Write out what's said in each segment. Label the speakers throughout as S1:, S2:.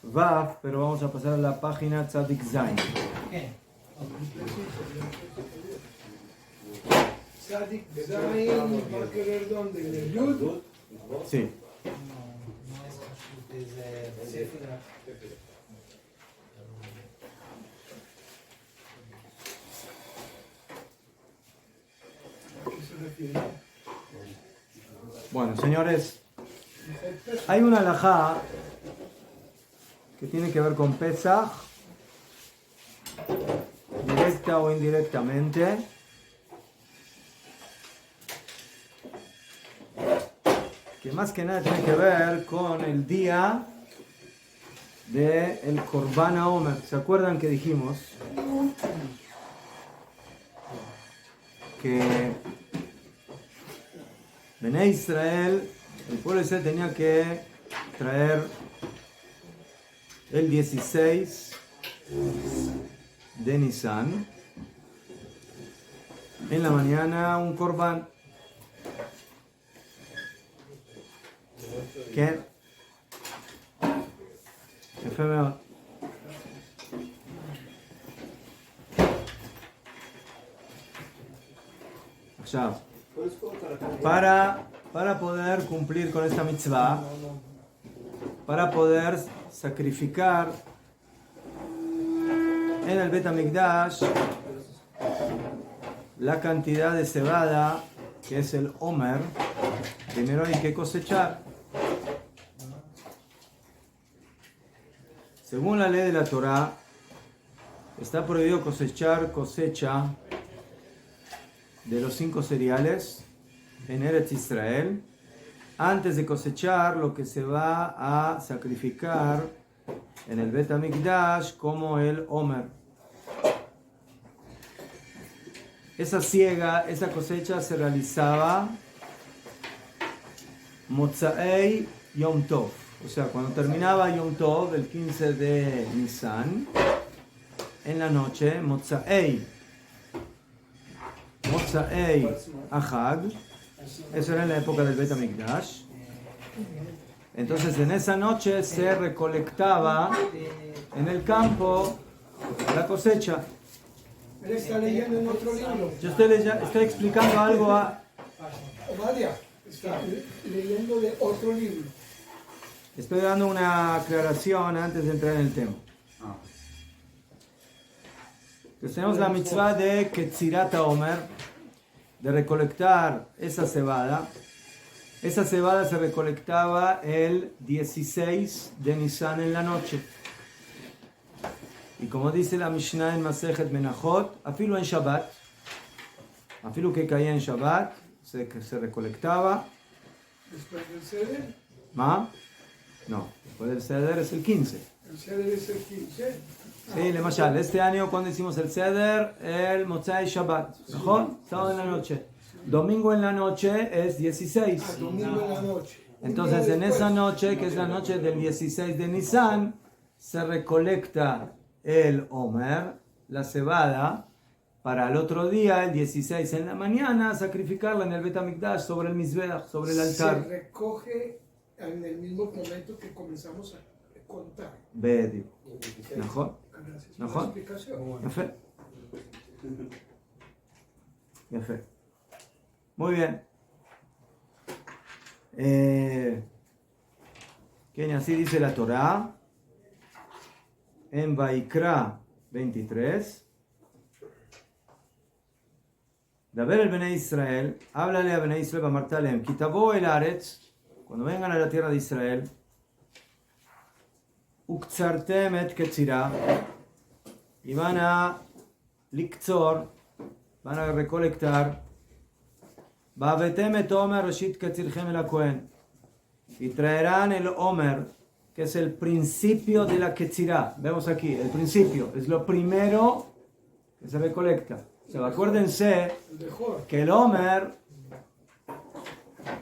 S1: Vav, pero vamos a pasar a la página Tzadik Zain.
S2: Tzadik Zain va a querer donde en el Yud.
S1: Sí.
S3: No es Hashut, es Sefira.
S2: ¿A qué se refiere?
S1: Bueno, señores, hay una halajá que tiene que ver con Pesach, directa o indirectamente, que más que nada tiene que ver con el día del Korban HaOmer. ¿Se acuerdan que dijimos que Bnei Israel, el pueblo de Israel, tenía que traer el 16 de Nisan en la mañana un Korban? כן? יפה מאוד. עכשיו, para poder cumplir con esta mitzvah, para poder sacrificar en el Bet HaMikdash la cantidad de cebada, que es el Omer, primero hay que cosechar. Según la ley de la Torá, está prohibido cosecha de los 5 cereales en Eretz Israel antes de cosechar lo que se va a sacrificar en el Bet HaMikdash como el Omer. Esa siega, esa cosecha se realizaba Motza'ei Yom Tov. O sea, cuando terminaba Yom Tov, el 15 de Nisan, en la noche, Motza'ei Ahag, eso era en la época del Bet HaMikdash. Entonces, en esa noche se recolectaba en el campo la cosecha.
S2: Él está leyendo en otro libro.
S1: Yo estoy explicando algo a...
S2: Ovadia está leyendo de otro libro.
S1: Estoy dando una aclaración antes de entrar en el tema. Entonces tenemos la mitzvah de Ketzirat HaOmer, de recolectar esa cebada. Esa cebada se recolectaba el 16 de Nisan en la noche. Y como dice la Mishnah en Masejet Menachot, afilu en Shabbat, afilu que caía en Shabbat, se recolectaba.
S2: Después del Seder.
S1: ¿Ma? No, después del Seder es el 15.
S2: El Seder es el 15.
S1: Sí, le mashal. Este año cuando hicimos el Seder, el Motzai Shabbat, ¿mejor? Sábado en la noche. Domingo en la noche es 16.
S2: Domingo en la noche.
S1: Entonces en esa noche, que es la noche del 16 de Nisan, se recolecta el Omer, la cebada, para el otro día, el 16 en la mañana, sacrificarla en el Bet HaMikdash sobre el Mizbeach, sobre el altar.
S2: Se recoge en el mismo momento que comenzamos a contar.
S1: Bedio. ¿Mejor?
S2: Gracias por la
S1: ¿Mejor?
S2: explicación.
S1: Yafe. Yafe. Muy bien. Que así dice la Torá en Vaikra 23. Daber el Bnei Israel, háblale a Bnei Israel para Martalem, Kitabo el Aretz, cuando vengan a la tierra de Israel, Uktzartem et Ketzirah, y van a Liktzor, van a recolectar, Babetem et Omer Reshit Ketzirchem el Kohen, y traerán el Omer, que es el principio de la Ketzirah. Vemos aquí, el principio, es lo primero que se recolecta. O sea, acuérdense que el Omer,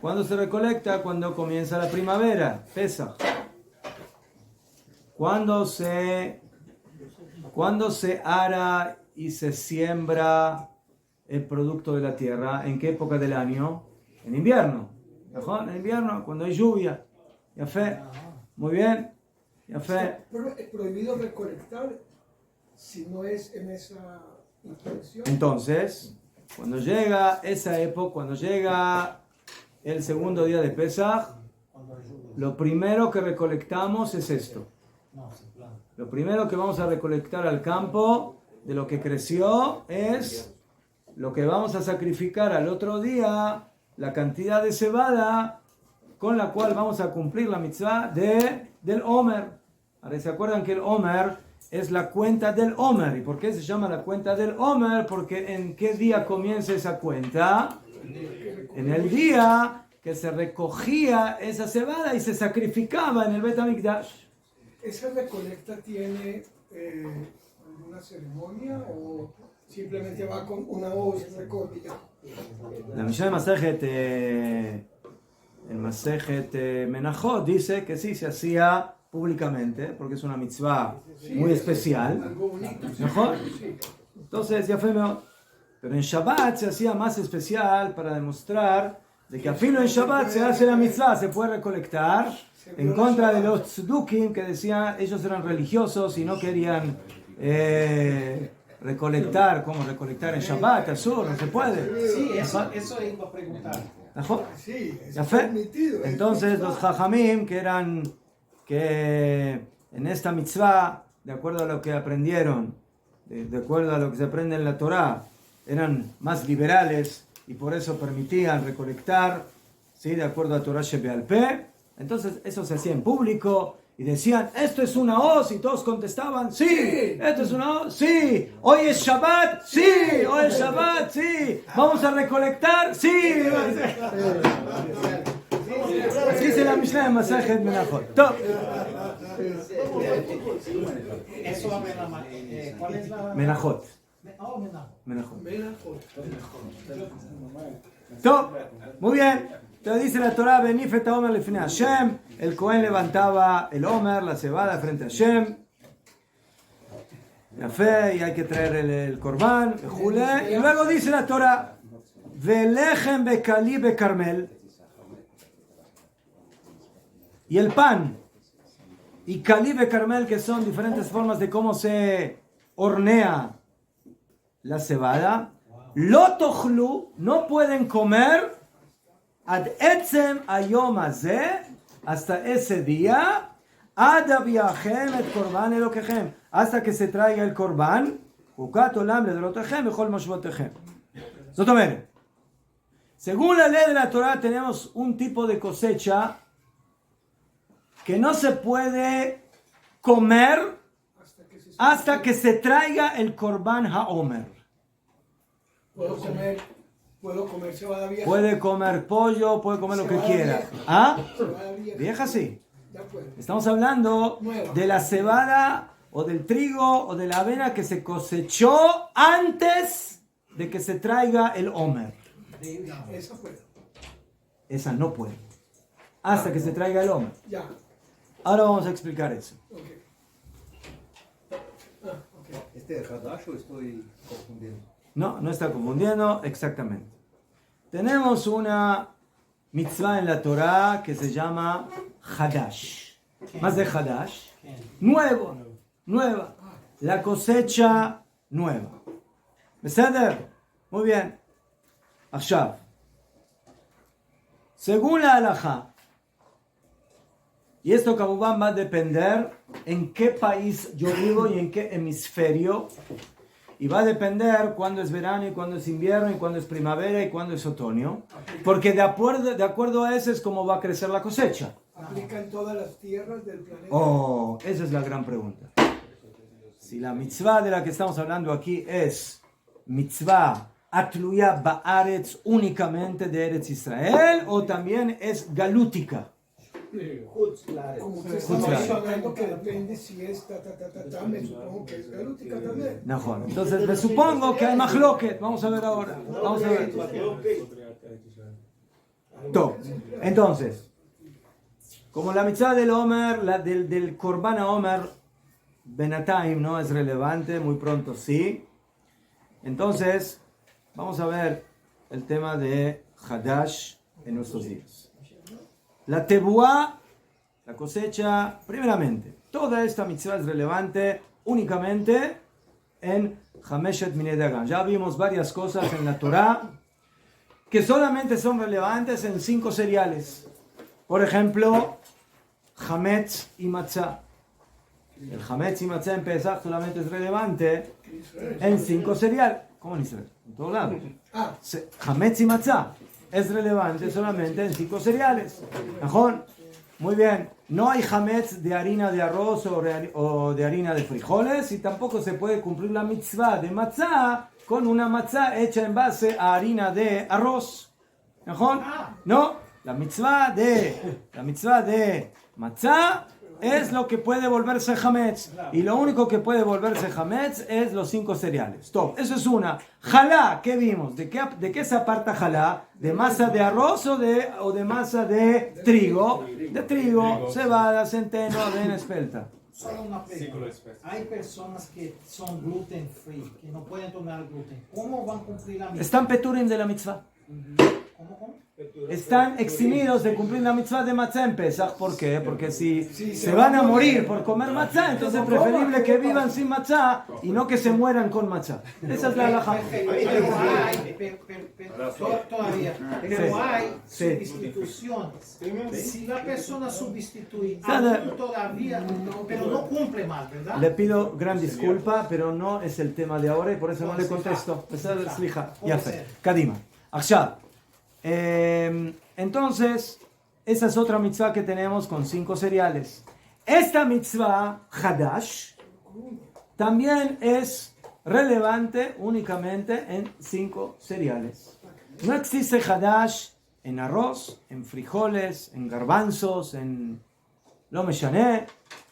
S1: cuando se recolecta, cuando comienza la primavera, Pesach. Cuando se ara y se siembra el producto de la tierra, ¿en qué época del año? En invierno. ¿Mejor? En invierno, cuando hay lluvia. ¿Ya fe? Muy bien. Ya fue.
S2: Es prohibido recolectar si no es en esa intención.
S1: Entonces, cuando llega esa época, cuando llega el segundo día de Pesaj, lo primero que recolectamos es esto.
S3: No, sin plan.
S1: Lo primero que vamos a recolectar al campo de lo que creció es lo que vamos a sacrificar al otro día, la cantidad de cebada con la cual vamos a cumplir la mitzvah del Omer. Ahora, ¿se acuerdan que el Omer es la cuenta del Omer? ¿Y por qué se llama la cuenta del Omer? Porque ¿en qué día comienza esa cuenta? En el día que se recogía esa cebada y se sacrificaba en el Bet HaMikdash.
S2: ¿Esa recolecta tiene alguna ceremonia o simplemente va con una hoz y recoge ya?
S1: La Mishnah de Masejet, el Masejet Menachot dice que sí, se hacía públicamente, porque es una mitzvah muy especial.
S2: Algo bonito.
S1: ¿Mejor?
S2: Sí.
S1: Entonces, ya fue mejor. Pero en Shabbat se hacía más especial para demostrar de que al fin en Shabbat se hace la mitzvah, se puede recolectar en contra de los tzedukim que decían ellos eran religiosos y no querían recolectar. ¿Cómo recolectar en Shabbat? Azul, no se puede.
S3: Sí, eso iba a preguntar.
S1: ¿Mejor?
S2: Sí, es
S1: ¿Ya fue?
S2: permitido.
S1: Entonces los Jajamim que en esta mitzvah, de acuerdo a lo que aprendieron, de acuerdo a lo que se aprende en la Torá, eran más liberales y por eso permitían recolectar, ¿sí? De acuerdo a Torah Shebe'al Peh. Entonces eso se hacía en público y decían, esto es una hoz, y todos contestaban, sí, esto es una hoz, sí, hoy es Shabbat, sí, hoy es Shabbat, sí, vamos a recolectar, sí. Dice la Mishnah de Masejet Menachot. Top.
S3: Eso va a ver ¿cuál es la...?
S1: Menachot.
S3: Oh,
S1: Menachot.
S2: Menachot.
S1: Top. Muy bien. Entonces dice la Torah, Benifet Omer lefnei Hashem. El Cohen levantaba el Omer, la cebada, frente a Hashem. La fe, y hay que traer el Corban, el Jule. Y luego dice la Torah, Velechem bekali bekarmel. Y el pan y Kali bekarmel, que son diferentes formas de cómo se hornea la cebada, lo tochlu, no pueden comer ad etzem hayom hazeh, hasta ese día, ad aviachem et korban elokechem, hasta que se traiga el korban, ukat olam ledorotechem bechol moshvotechem. זאת אומרת, según la ley de la Torah tenemos un tipo de cosecha que no se puede comer hasta que se traiga el Korban HaOmer.
S2: Puedo comer cebada vieja.
S1: Puede comer pollo, puede comer lo que
S2: Cebada
S1: quiera.
S2: vieja.
S1: ¿Ah?
S2: Cebada vieja.
S1: Vieja sí.
S2: Ya puede.
S1: Estamos hablando
S2: Nueva.
S1: de la cebada o del trigo o de la avena que se cosechó antes de que se traiga el Omer.
S2: Esa puede.
S1: Esa no puede. Hasta que se traiga el Omer.
S2: Ya.
S1: Ahora vamos a explicar eso.
S2: Ok. Ok.
S4: ¿Este es Hadash o estoy confundiendo?
S1: No, no está confundiendo exactamente. Tenemos una mitzvah en la Torah que se llama Hadash. Más de Hadash. Nuevo. Nueva. La cosecha nueva. ¿Beseder? Muy bien. עכשיו. Según la halajá, y esto כמובן va a depender en qué país yo vivo y en qué hemisferio, y va a depender cuándo es verano y cuándo es invierno y cuándo es primavera y cuándo es otoño, porque de acuerdo a eso es como va a crecer la cosecha.
S2: ¿Aplica en todas las tierras del planeta?
S1: Oh, esa es la gran pregunta. Si la mitzvah de la que estamos hablando aquí es mitzvah atluya ba'aretz únicamente de Eretz Israel, o también es galútica.
S2: Como que estamos hablando que depende si es me supongo que es galútica también.
S1: Najón. Entonces me supongo que hay mahloket. Vamos a ver ahora. Vamos a ver. Top. Entonces, como la mitzvah del Omer, del Korban Omer, Benataim no es relevante, muy pronto sí. Entonces, vamos a ver el tema de Hadash en nuestros días. La tebuá, la cosecha, primeramente, Toda esta mitzvah es relevante únicamente en Hameshet Minei Dagan. Ya vimos varias cosas en la Torah que solamente son relevantes en 5 cereales. Por ejemplo, Hametz y Matzah. El Hametz y Matzah en Pesach solamente es relevante en 5 cereales. ¿Cómo en Israel? En todos lados. Hametz y Matzah es relevante solamente en 5 cereales. ¿Mejor? Muy bien. No hay Hametz de harina de arroz o de harina de frijoles, y tampoco se puede cumplir la mitzvah de Matzah con una matzah hecha en base a harina de arroz. ¿Mejor? No. La mitzvah de matzah es lo que puede volverse hametz. Y lo único que puede volverse hametz es los 5 cereales. Top. Eso es una. Jalá, ¿qué vimos? ¿De qué se aparta jalá? ¿De masa de arroz o de masa de trigo? De trigo, cebada, centeno, avena, espelta.
S3: Solo una pregunta. Hay personas que son gluten free, que no pueden tomar gluten. ¿Cómo van a cumplir la mitzvah?
S1: Están peturim de la mitzvah.
S3: ¿Cómo?
S1: Están eximidos de cumplir la mitzvah de matzah en Pesach. ¿Por qué? Porque si se van a morir por comer matzah, entonces es preferible que vivan sin matzah y no que se mueran con matzah. Esa es la halajá.
S3: Todavía. Pero hay sustituciones. Si la persona sustituye todavía, pero no cumple más, ¿verdad?
S1: Le pido gran disculpa, pero no es el tema de ahora y por eso no le contesto. Ya fe. Kadima. Achshab. Entonces, esa es otra mitzvah que tenemos con 5 cereales. Esta mitzvah, Hadash, también es relevante únicamente en 5 cereales. No existe Hadash en arroz, en frijoles, en garbanzos, en lo meshané,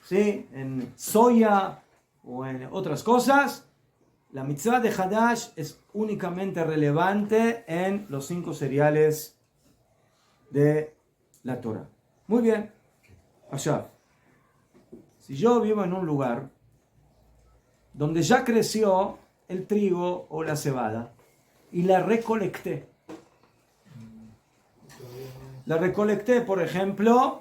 S1: ¿sí? En soya o en otras cosas. La mitzvah de Hadash es únicamente relevante en los 5 cereales de la Torah. Muy bien. Allá. Si yo vivo en un lugar donde ya creció el trigo o la cebada y la recolecté. La recolecté, por ejemplo,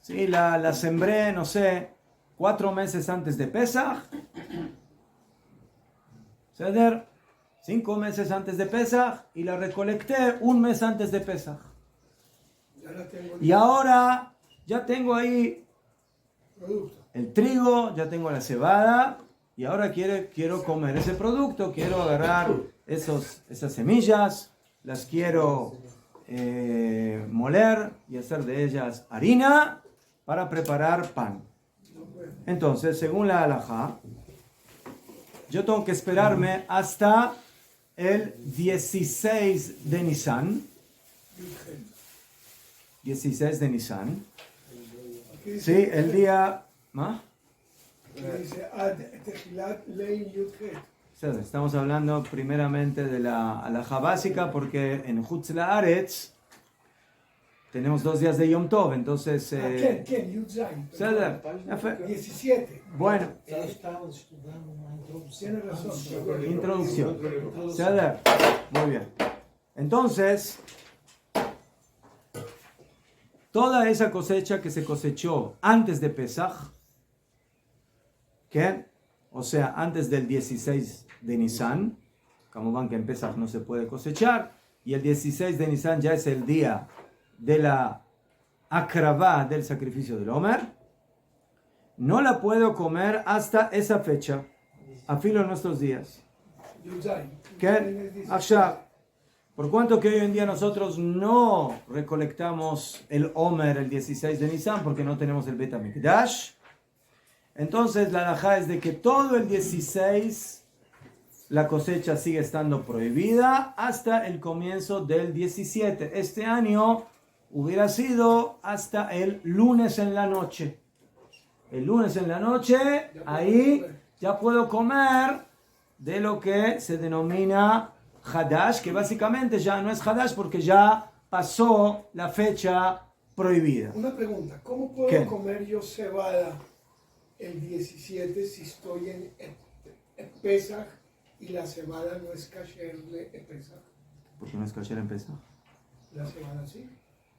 S1: ¿sí? la sembré, no sé, 4 meses antes de Pesach. 5 meses antes de Pesach y la recolecté 1 mes antes de Pesach. Y ahora ya tengo ahí el trigo, ya tengo la cebada y ahora quiero comer ese producto, quiero agarrar esas semillas, las quiero moler y hacer de ellas harina para preparar pan. Entonces, según la halajá, yo tengo que esperarme hasta el 16 de Nisan. 16 de Nisan. Sí, el día... ¿Ah? Estamos hablando primeramente de la halajá básica porque en Chutz La'aretz tenemos 2 días de Yom Tov, entonces...
S2: ¿Quién? Yudzain. 17.
S1: Bueno.
S3: Estamos estudiando una introducción.
S2: Tiene razón.
S1: Introducción. Muy bien. Entonces, toda esa cosecha que se cosechó antes de Pesach, ¿qué? O sea, antes del 16 de Nisan, como van que en Pesach no se puede cosechar, y el 16 de Nisan ya es el día de la akravá del sacrificio del Omer, no la puedo comer hasta esa fecha, a filo de nuestros días. ¿Qué? Allá, por cuanto que hoy en día nosotros no recolectamos el Omer el 16 de Nisan porque no tenemos el Bet HaMikdash, entonces la halajá es de que todo el 16 la cosecha sigue estando prohibida hasta el comienzo del 17. Este año hubiera sido hasta el lunes en la noche. El lunes en la noche, ahí ya puedo comer de lo que se denomina Hadash, que básicamente ya no es Hadash porque ya pasó la fecha prohibida.
S2: Una pregunta, ¿cómo puedo comer yo cebada el 17 si estoy en Pesach y la cebada no es kasher de Pesach?
S1: ¿Por qué no es kasher en Pesach?
S2: La cebada sí.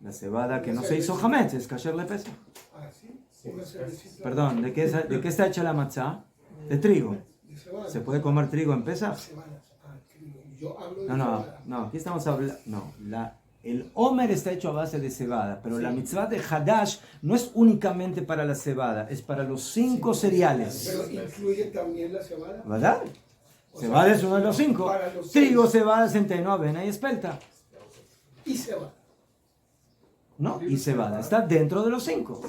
S1: La cebada que no se hizo hametz es kasher le Pesach.
S2: Ah, sí. Una cervecita
S1: Perdón, ¿de qué está hecha la matzá? De trigo.
S2: de cebada.
S1: ¿Se puede comer trigo en Pesach?
S2: Cebada. Trigo. Yo hablo de
S1: No, no,
S2: cebada.
S1: no, aquí estamos hablando, no, el Omer está hecho a base de cebada, pero la mitzvah de Hadash no es únicamente para la cebada, es para los 5 cereales,
S2: Pero incluye también la cebada.
S1: ¿verdad?
S2: O
S1: Cebada
S2: sea,
S1: es uno de los 5,
S2: para los
S1: trigo,
S2: 6.
S1: cebada, centeno, avena y espelta,
S2: Y cebada.
S1: ¿no? Y cebada, está dentro de los 5.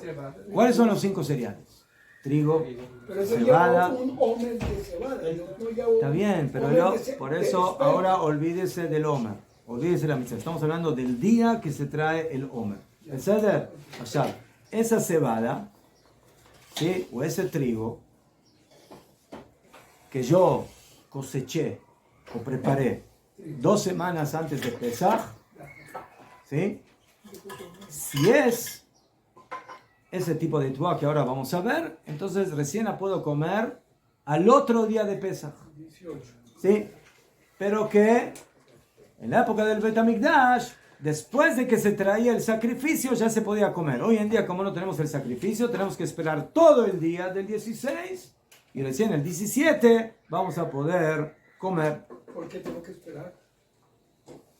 S1: ¿Cuáles son los 5 cereales? Trigo,
S2: Pero yo
S1: cebada.
S2: llevo un omen de cebada. Yo no llevo
S1: Está bien, pero
S2: omen
S1: yo,
S2: de
S1: por
S2: de
S1: eso
S2: espelta.
S1: ahora olvídese del Omer, olvídese de la mitzvah. Estamos hablando del día que se trae el Omer. ¿El ceder? O sea, esa cebada, ¿sí? O ese trigo que yo coseché o preparé 2 semanas antes de Pesach, ¿sí? Si es ese tipo de tuá que ahora vamos a ver, entonces recién la puedo comer al otro día de Pesach.
S2: 18.
S1: ¿Sí? Pero que en la época del Bet HaMikdash, después de que se traía el sacrificio, ya se podía comer. Hoy en día, como no tenemos el sacrificio, tenemos que esperar todo el día del 16 y recién el 17 vamos a poder comer.
S2: ¿Por qué tengo que esperar?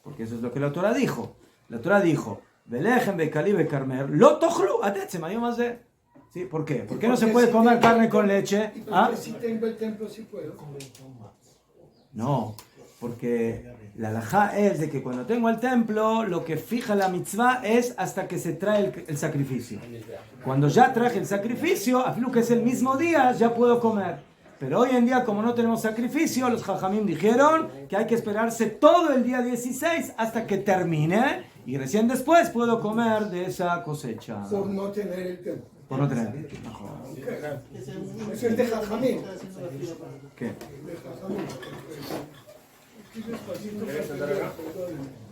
S1: Porque eso es lo que la Torah dijo. La Torah dijo, Belejem bekali bekarmer, lo tochlu atetzem hayom hazeh. ¿Sí? ¿Por qué? ¿Por qué no se puede comer carne con leche?
S2: ¿Y por
S1: ¿Ah?
S2: qué si tengo el templo sí puedo?
S1: No, porque la halajá es de que cuando tengo el templo, lo que fija la mitzvah es hasta que se trae el sacrificio. Cuando ya traje el sacrificio, aflu que es el mismo día, ya puedo comer. Pero hoy en día, como no tenemos sacrificio, los jajamim dijeron que hay que esperarse todo el día 16 hasta que termine y recién después puedo comer de esa cosecha.
S2: Por no tener el templo.
S1: Por no tener.
S2: Eso es de Jajamín.
S1: ¿Qué?
S2: De Jajamín. Aquí despacito, perdónenme.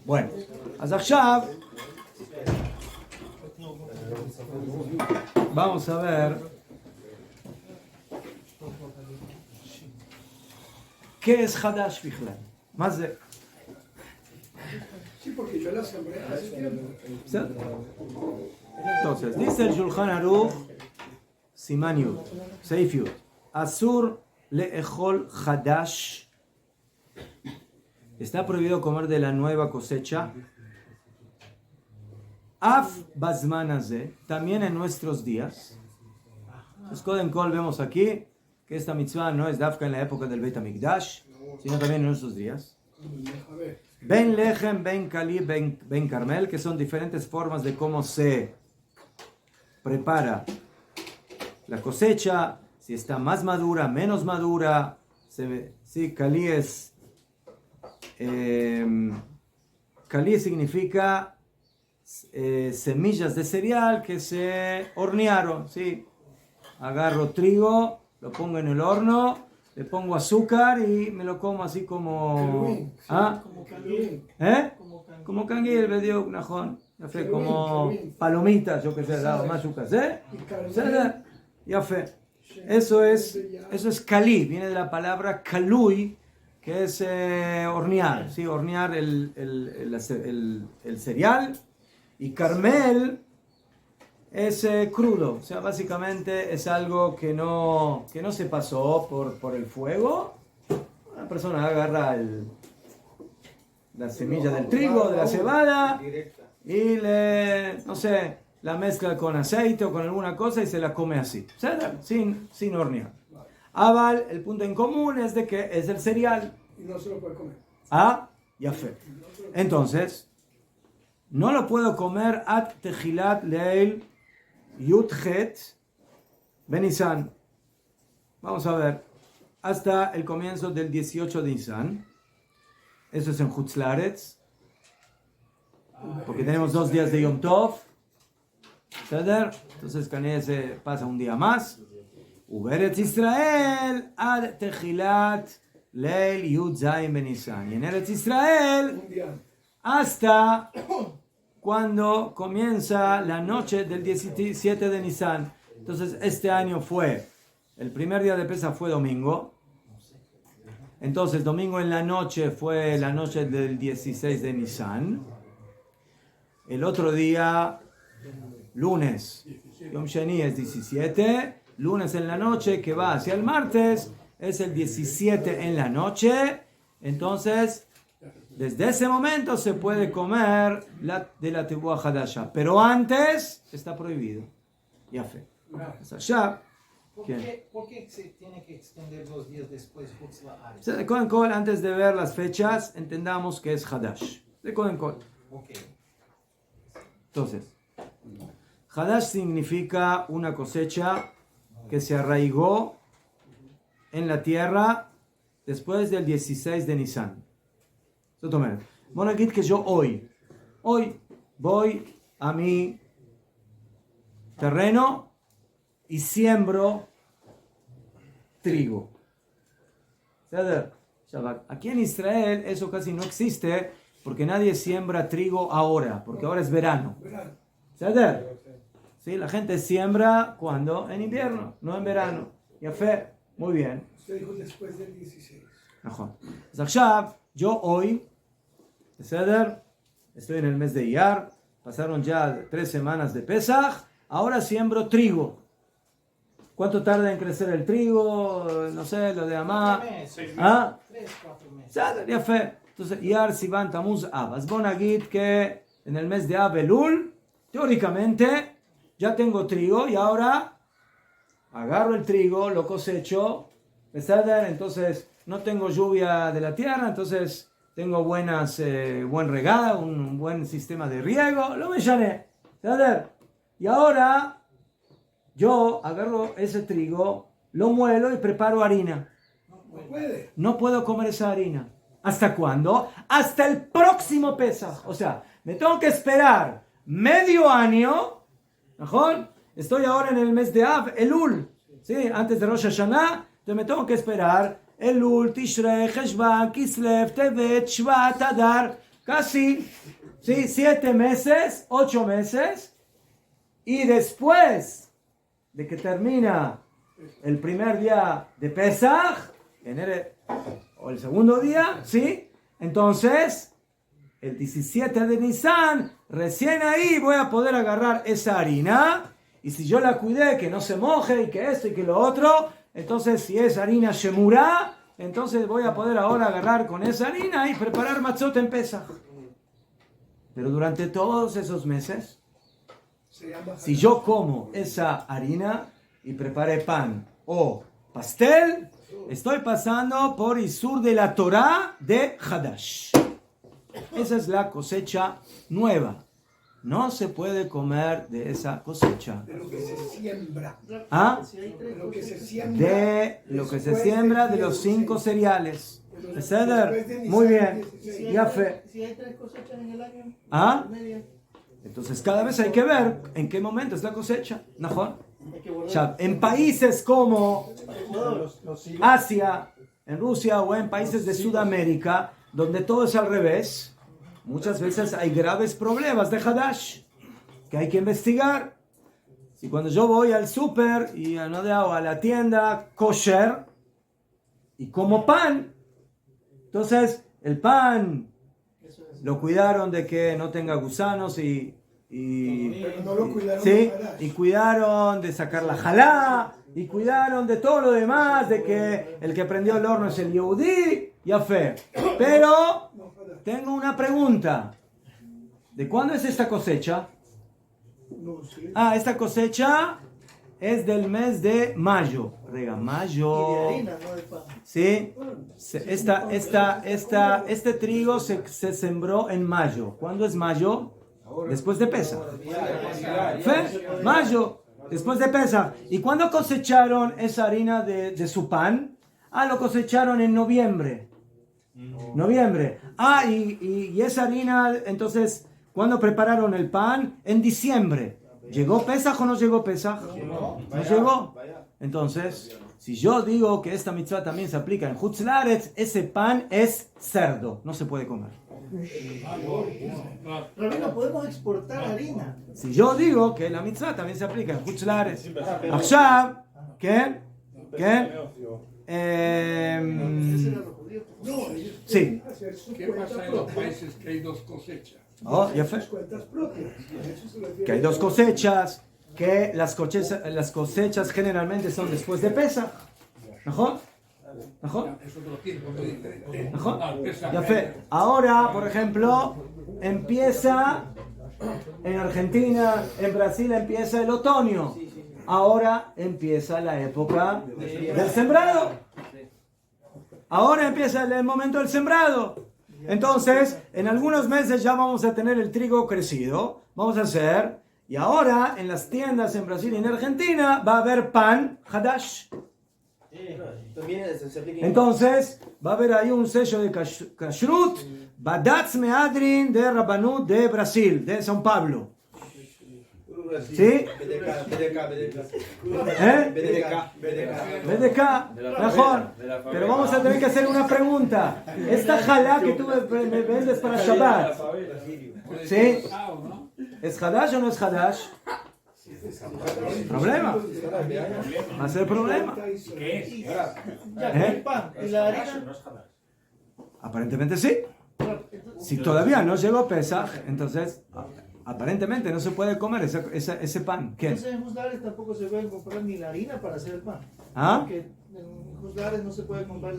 S1: Bueno, אז עכשיו vamos a ver qué es Hadash Bichlal. Más de...
S2: Sí, porque yo la sembré hace tiempo.
S1: Entonces, dice el Shulchan Aruch, Siman Yud, Seif Yud, Asur le'echol Hadash. Está prohibido comer de la nueva cosecha. Af bazman hazeh, también en nuestros días. Entonces, Kodem Kol vemos aquí que esta mitzvah no es dafka en la época del Beit HaMikdash, sino también en nuestros días.
S2: A ver.
S1: Ben Lechem, Ben Kali, Ben Carmel, que son diferentes formas de cómo se prepara la cosecha, si está más madura, menos madura. Sí, Kali es... Kali significa semillas de cereal que se hornearon, ¿sí? Agarro trigo, lo pongo en el horno, le pongo azúcar y me lo como así como... ¿Ah?
S3: Como canguil.
S1: ¿Eh?
S3: Como canguil.
S1: כמו קנגיל, בדיוק, נכון. יפה, כמו פלומיtas, yo que sé, משהו כזה. בסדר? יפה. Eso es kalí, viene de la palabra kalui, que es hornear, ¿sí? Hornear el cereal. Y carmel es crudo, o sea, básicamente es algo que no se pasó por el fuego. Una persona agarra la semilla del trigo, de la cebada, y no sé, la mezcla con aceite o con alguna cosa y se la come así, ¿sabes? Sin hornear. Aval, el punto en común es de que es el cereal.
S2: Y no se lo puede comer.
S1: Ah, ya fe. Entonces, no lo puedo comer at tejilat leil yudchet benisan. Vamos a ver, hasta el comienzo del 18 de Nisan. Eso es en Hutzlaretz, porque tenemos 2 días de Yom Tov. ¿Ceder? Entonces, Cané se pasa un día más. Uberetz Israel ad tejilat leil yud zayin benisan. Y en Eretz Israel,
S2: Un día.
S1: hasta cuando comienza la noche del 17 de Nisan. Entonces, este año el primer día de Pesach fue domingo. Entonces, domingo en la noche fue la noche del 16 de Nisan. el otro día, lunes, Yom Sheni es 17, lunes en la noche que va hacia el martes es el 17 en la noche, entonces desde ese momento se puede comer de la Tebuah Hadasha, pero antes está prohibido. Ya fe. Ya.
S3: ¿Por qué se tiene que extender 2 días después?
S1: De Kohen Kol, antes de ver las fechas, entendamos que es Hadash. De Kohen Kol.
S3: Okay.
S1: Entonces, Hadash significa una cosecha que se arraigó en la tierra después del 16 de Nisan. Bueno, aquí que yo hoy voy a mi terreno y siembro trigo. Aquí en Israel eso casi no existe porque nadie siembra trigo ahora, porque ahora es verano. ¿Sí? La gente siembra cuando en invierno, no en verano. Ya fe, muy bien.
S2: Usted dijo después del 16.
S1: Mejor. Yo hoy, estoy en el mes de Iyar, pasaron ya 3 semanas de Pesaj, ahora siembro trigo. ¿Cuánto tarda en crecer el trigo? No sé, lo de Amá.
S3: 3, 4 meses.
S1: Ya fe. Entonces, Iyar, Sivan, Tamuz, Ab. Asbonagit que en el mes de Ab, Elul, teóricamente ya tengo trigo y ahora agarro el trigo, lo cosecho, entonces no tengo lluvia de la tierra, entonces tengo buen regada, un buen sistema de riego, lo me llané. Y ahora yo agarro ese trigo, lo muelo y preparo harina. No puedo comer esa harina. ¿Hasta cuándo? Hasta el próximo Pesaj. O sea, me tengo que esperar medio año. ¿Mejor? Estoy ahora en el mes de Av, Elul. ¿Sí? Antes de Rosh Hashanah. Entonces me tengo que esperar Elul, Tishrei, Cheshvan, Kislev, Tevet, Shvat, Adar. Casi, ¿sí? 7 meses, 8 meses. Y después de que termina el primer día de Pesaj, o el segundo día, ¿sí? Entonces, el 17 de Nisan, recién ahí voy a poder agarrar esa harina. Y si yo la cuidé, que no se moje, y que esto y que lo otro, entonces si es harina shemurá, entonces voy a poder ahora agarrar con esa harina y preparar matzot en Pesaj. Pero durante todos esos meses, si yo como esa harina y preparé pan o pastel, estoy pasando por Isur de la Torah de Hadash. Esa es la cosecha nueva. No se puede comer de esa cosecha.
S2: De lo que se siembra.
S1: ¿Ah?
S2: De lo que se siembra.
S1: De lo que se siembra de los 5 cereales. Muy bien. Ya fe.
S5: Si hay 3 cosechas en el año.
S1: ¿Ah? Entonces cada vez hay que ver en qué momento es la cosecha. ¿No? En países como Asia, en Rusia o en países de Sudamérica, donde todo es al revés, muchas veces hay graves problemas de Hadash que hay que investigar. Si cuando yo voy al súper y a la tienda kosher y como pan, entonces el pan lo cuidaron de que no tenga gusanos
S2: pero no lo cuidaron,
S1: ¿sí? Y cuidaron de sacar la jalá, y cuidaron de todo lo demás, de que el que prendió el horno es el Yehudí, ya fe. Pero tengo una pregunta. ¿De cuándo es esta cosecha? Esta cosecha es del mes de mayo. Mayo.
S5: Y de harina, no de pan.
S1: ¿Sí? Este trigo se sembró en mayo. ¿Cuándo es mayo? Después de Pesaj. Mayo, después de Pesaj. ¿Y cuándo cosecharon esa harina de su pan? Lo cosecharon en noviembre. Y esa harina, entonces, ¿cuándo prepararon el pan? En diciembre. ¿Llegó Pesaj o no llegó Pesaj? ¿No llegó? Entonces, si yo digo que esta mitzvah también se aplica en Hutz La'aretz, ese pan es cerdo, no se puede comer.
S5: Rabino, podemos exportar harina.
S1: Si yo digo que la mitzvah también se aplica en Hutz La'aretz. Ahora, ¿qué?
S2: No,
S1: Sí.
S2: hacer su
S6: ¿Qué
S2: cuenta
S6: pasa en los
S2: propia.
S6: países que hay 2 cosechas?
S1: Oh, ya fue.
S2: sus cuentas propias. A eso se refiere.
S1: Que hay dos cosechas, que las cosechas generalmente son después de Pesach. ¿Mejor? ¿Mejor? ¿Mejor? Ya fue. Ahora, por ejemplo, empieza en Argentina, en Brasil empieza el otoño. Ahora empieza la época del sembrado. Ahora empieza el momento del sembrado. Entonces, en algunos meses ya vamos a tener el trigo crecido. Vamos a hacer. Y ahora, en las tiendas en Brasil y en Argentina, va a haber pan Hadash. Entonces, va a haber ahí un sello de Kashrut, Badatz Meadrin de Rabbanut de Brasil, de São Paulo. ¿Sí? BDK, mejor. Pero vamos a tener que hacer una pregunta. Esta jalá que tú me vendes para Shabbat, ¿sí? ¿Es Hadash o no es Hadash? ¿Problema? Va a ser problema.
S5: El pan y la harina.
S1: Aparentemente sí. Si todavía no llegó Pesach, entonces aparentemente no se puede comer ese pan. ¿Qué?
S5: Entonces en Juzgares tampoco se puede comprar ni la harina para hacer el pan.
S1: ¿Ah?
S5: Porque en Juzgares no se puede comprar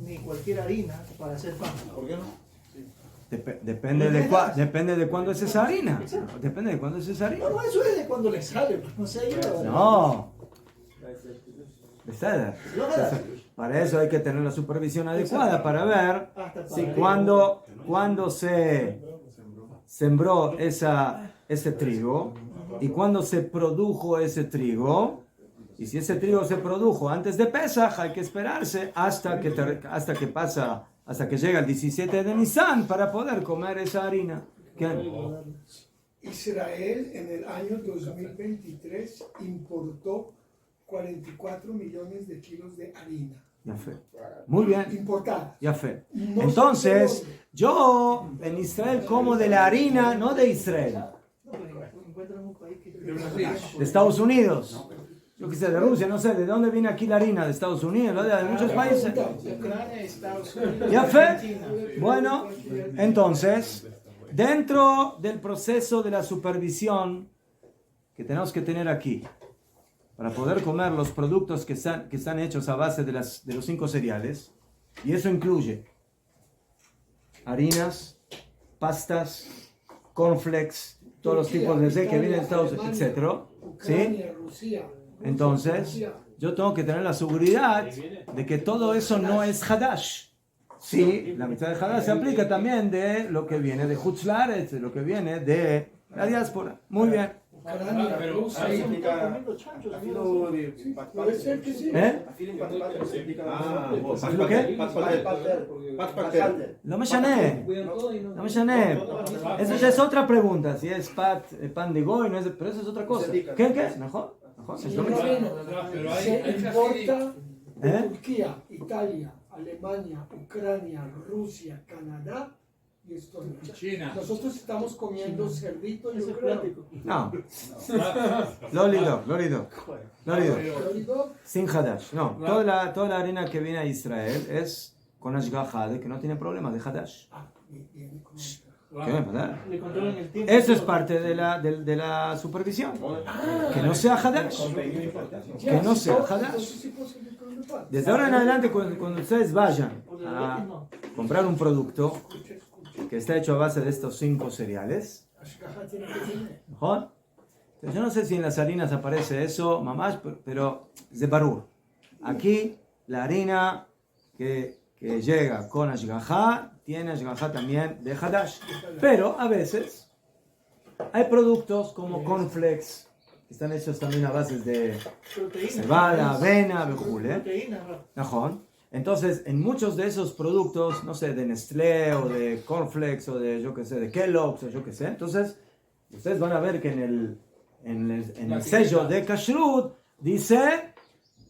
S5: ni cualquier harina para hacer pan. ¿Por qué no?
S1: Depende de cuándo es esa harina. Depende de cuándo es esa harina.
S5: No, eso es de cuando le sale. Pues, no sé yo.
S1: No. Para eso hay que tener la supervisión adecuada para ver si cuando se sembró ese trigo y cuando se produjo ese trigo. Y si ese trigo se produjo antes de Pesach, hay que esperarse hasta que llega el 17 de Nisan para poder comer esa harina.
S2: Israel en el año 2023 importó 44 millones de kilos de harina.
S1: Ya fe. Muy bien.
S2: Importada.
S1: Ya fe.
S2: No
S1: Entonces,
S2: sé
S1: yo en Israel como de la harina, no de Israel, de Estados Unidos. Yo qué sé, de Rusia, no sé, ¿de dónde viene aquí la harina? ¿De Estados Unidos? ¿De muchos países?
S3: Ucrania, Estados Unidos,
S1: ¿Ya fe?
S3: Argentina.
S1: Bueno, entonces, dentro del proceso de la supervisión que tenemos que tener aquí, para poder comer los productos que están hechos a base de los 5 cereales, y eso incluye harinas, pastas, cornflakes, todos los tipos de que vienen de Estados Unidos, etc. ¿Sí? Entonces, yo tengo que tener la seguridad de que todo eso no es Hadash. Sí, la mitad de Hadash se aplica también de lo que viene de Hutz La'aretz, de lo que viene de la diáspora. Muy bien.
S4: Pero ahí implica.
S2: Puede ser que sí.
S1: ¿Lo qué? No me llané. No me llané. Esa ya es otra pregunta. Si es pan de goy, no es, pero eso es otra cosa. ¿Qué? ¿Mejor? Es lo mismo.
S2: Se importa de Turquía, Italia, Alemania, Ucrania, Rusia, Canadá y Estonia.
S6: China.
S2: Nosotros estamos comiendo cerdito y plástico.
S1: No. Lolido. Sin Hadash. No. Toda la harina que viene a Israel es con Ashgaha, de que no tiene problema de Hadash. ¿Qué me pasa? Eso es parte de la supervisión. Que no sea Hadash. Que no sea Hadash. Desde ahora en adelante, cuando ustedes vayan a comprar un producto que está hecho a base de estos 5 cereales, ¿mejor? Yo no sé si en las harinas aparece eso, mamás, pero es de barur. Aquí la harina que llega con Ashgaha tiene Ashgaha también de Hadash. Pero a veces hay productos como cornflakes que están hechos también a base de cebada, avena, bejule. Entonces, en muchos de esos productos, no sé, de Nestlé o de cornflakes o de, yo qué sé, de Kellogg's o yo qué sé, entonces ustedes van a ver que en el sello de Kashrut dice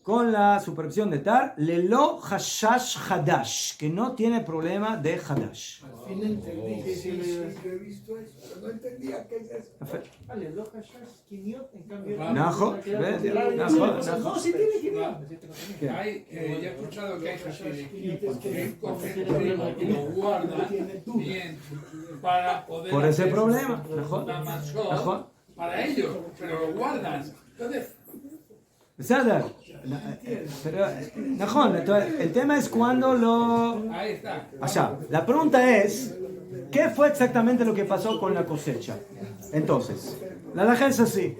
S1: con la supervisión de Tar, lelo hashash hadash, que no tiene problema de hadash.
S2: Al fin entendí. Sí, yo he visto eso, pero no entendía qué es eso.
S5: Vale, los hashash, quiniot, en cambio.
S1: Najo, ¿ves? Najo.
S5: No, sí tiene quiniot.
S4: Hay, yo he escuchado que hay hasidim que cogen trigo y lo guardan bien para poder
S1: Por ese
S4: hacer
S1: problema.
S4: una mascota
S1: Najo.
S4: para ellos, pero lo guardan. Entonces,
S1: ¿Beseder? Pero, Najón, entonces, el tema es cuando lo...
S4: ahí está.
S1: Allá. La pregunta es, ¿qué fue exactamente lo que pasó con la cosecha? Entonces, la halajá es así.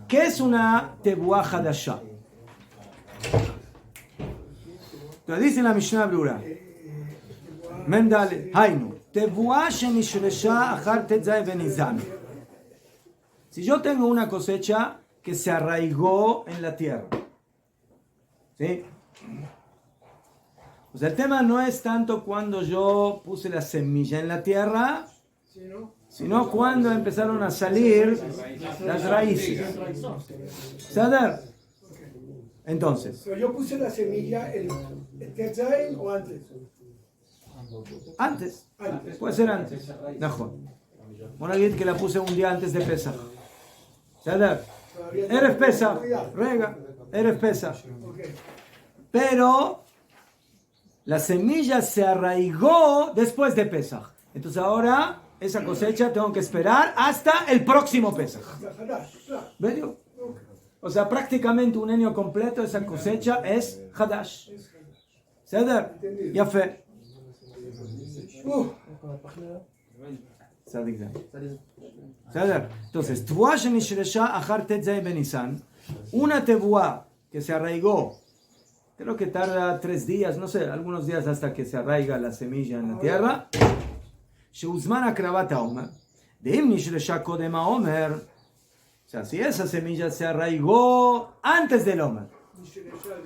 S1: ¿Qué es una tebuá hadashá? Entonces dice la Mishnah Brura, Mendale, Hainu, tebuá shenishresha achar tetzai benizan. Si yo tengo una cosecha que se arraigó en la tierra, ¿sí? O sea, el tema no es tanto cuando yo puse la semilla en la tierra, sino cuando empezaron a salir las raíces. ¿Saber? Entonces,
S2: Pero yo puse la semilla el Tetzain o antes.
S1: antes,
S2: Antes.
S1: puede ser antes. Mejor. Una guía que la puse un día antes de Pesach. ¿Saber? Eres Pesach, rega, eres Pesach.
S2: Ok.
S1: Pero la semilla se arraigó después de Pesach. Entonces ahora esa cosecha tengo que esperar hasta el próximo Pesach.
S2: Hadash, claro.
S1: ¿Ves? O sea, prácticamente un año completo esa cosecha es Hadash. ¿Ceder? Ya fe. ¿Ceder? Entonces, tebuá shenishresha achar tetzai benisan, una tebuá que se arraigó, creo que tarda 3 días, no sé, algunos días hasta que se arraiga la semilla en la tierra. שהוזמן הקרבת העומר, ואם נשרשה קודם העומר, o sea, si esa semilla se arraigó antes del Omer.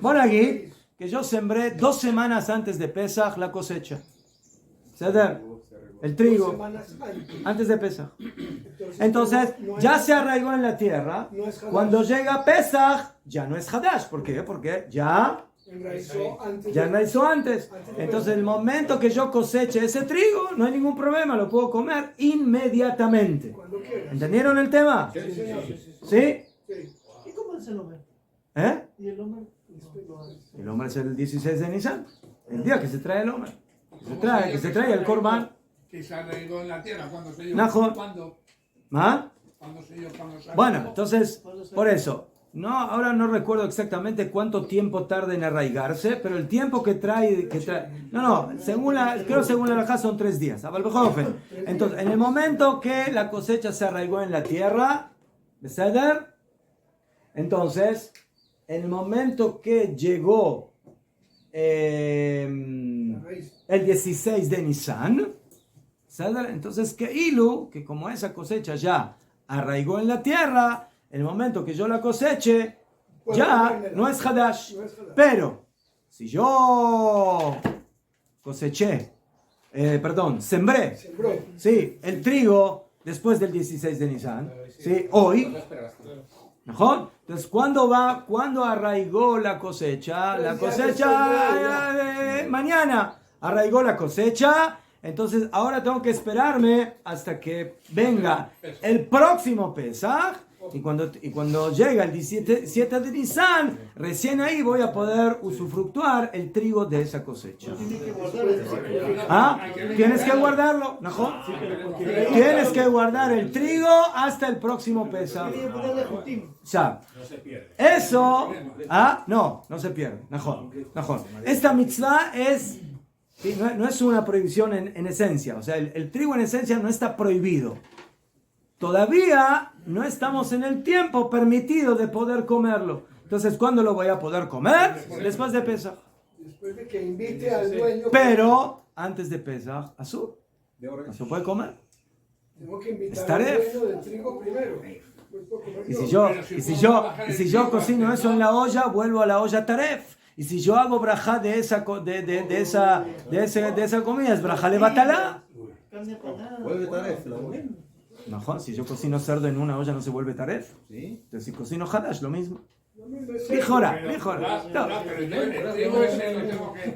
S1: Bueno, aquí, que yo sembré 2 semanas antes de Pesach la cosecha. ¿Ceder? El trigo, antes de Pesach. Entonces, ya se arraigó en la tierra. Cuando llega Pesach, ya no es Hadash. ¿Por qué? Porque ya enraizó antes. Entonces, el momento que yo coseche ese trigo, no hay ningún problema, lo puedo comer inmediatamente. ¿Entendieron el tema? ¿Sí?
S5: ¿Y cómo es el hombre?
S1: ¿Eh?
S5: ¿Y el hombre?
S1: El hombre es el 16 de Nisan, el día que se trae el hombre. Que se trae el Corban.
S4: Que se arraigó en la tierra cuando se dio.
S1: Najo. ¿Ah?
S4: Cuando se dio, cuando se
S1: Bueno, entonces, por eso. No, ahora no recuerdo exactamente cuánto tiempo tarda en arraigarse, pero el tiempo que trae no, según la halajá son 3 días. Entonces, en el momento que la cosecha se arraigó en la tierra, ¿beseder? Entonces, en el momento que llegó el 16 de Nisan, ¿beseder? Entonces, que como esa cosecha ya arraigó en la tierra, en el momento que yo la coseche, ya no es Hadash. Pero, si yo sembré, sí, el trigo después del 16 de Nisan, sí, hoy, ¿mejor? Entonces, ¿cuándo arraigó la cosecha? La cosecha mañana arraigó la cosecha. Entonces, ahora tengo que esperarme hasta que venga el próximo Pesach. Y cuando llega el 17 de Nisan, recién ahí voy a poder usufructuar el trigo de esa cosecha. ¿Ah? Tienes que guardarlo, ¿no? Tienes que guardar el trigo hasta el próximo Pesach. Ya. Eso, no se pierde. ¿No? Esta mitzvah es... Sí, no es una prohibición en esencia, o sea, el trigo en esencia no está prohibido. Todavía no estamos en el tiempo permitido de poder comerlo. Entonces, ¿cuándo lo voy a poder comer? Después de Pesach.
S2: Después de que invite al dueño.
S1: Pero, antes de Pesach, azul. No se puede comer.
S2: Tengo que invitar
S1: Estaré.
S2: al dueño del trigo primero.
S1: Y si yo cocino eso en la olla, vuelvo a la olla taref. Y si yo hago brajá de esa comida, es brajá le batalá.
S5: Vuelve taref, la
S1: No, si yo cocino cerdo en una olla no se vuelve taref. Entonces si cocino hadash, lo mismo. Mejora.
S4: Pero entonces el trigo ese lo tengo que,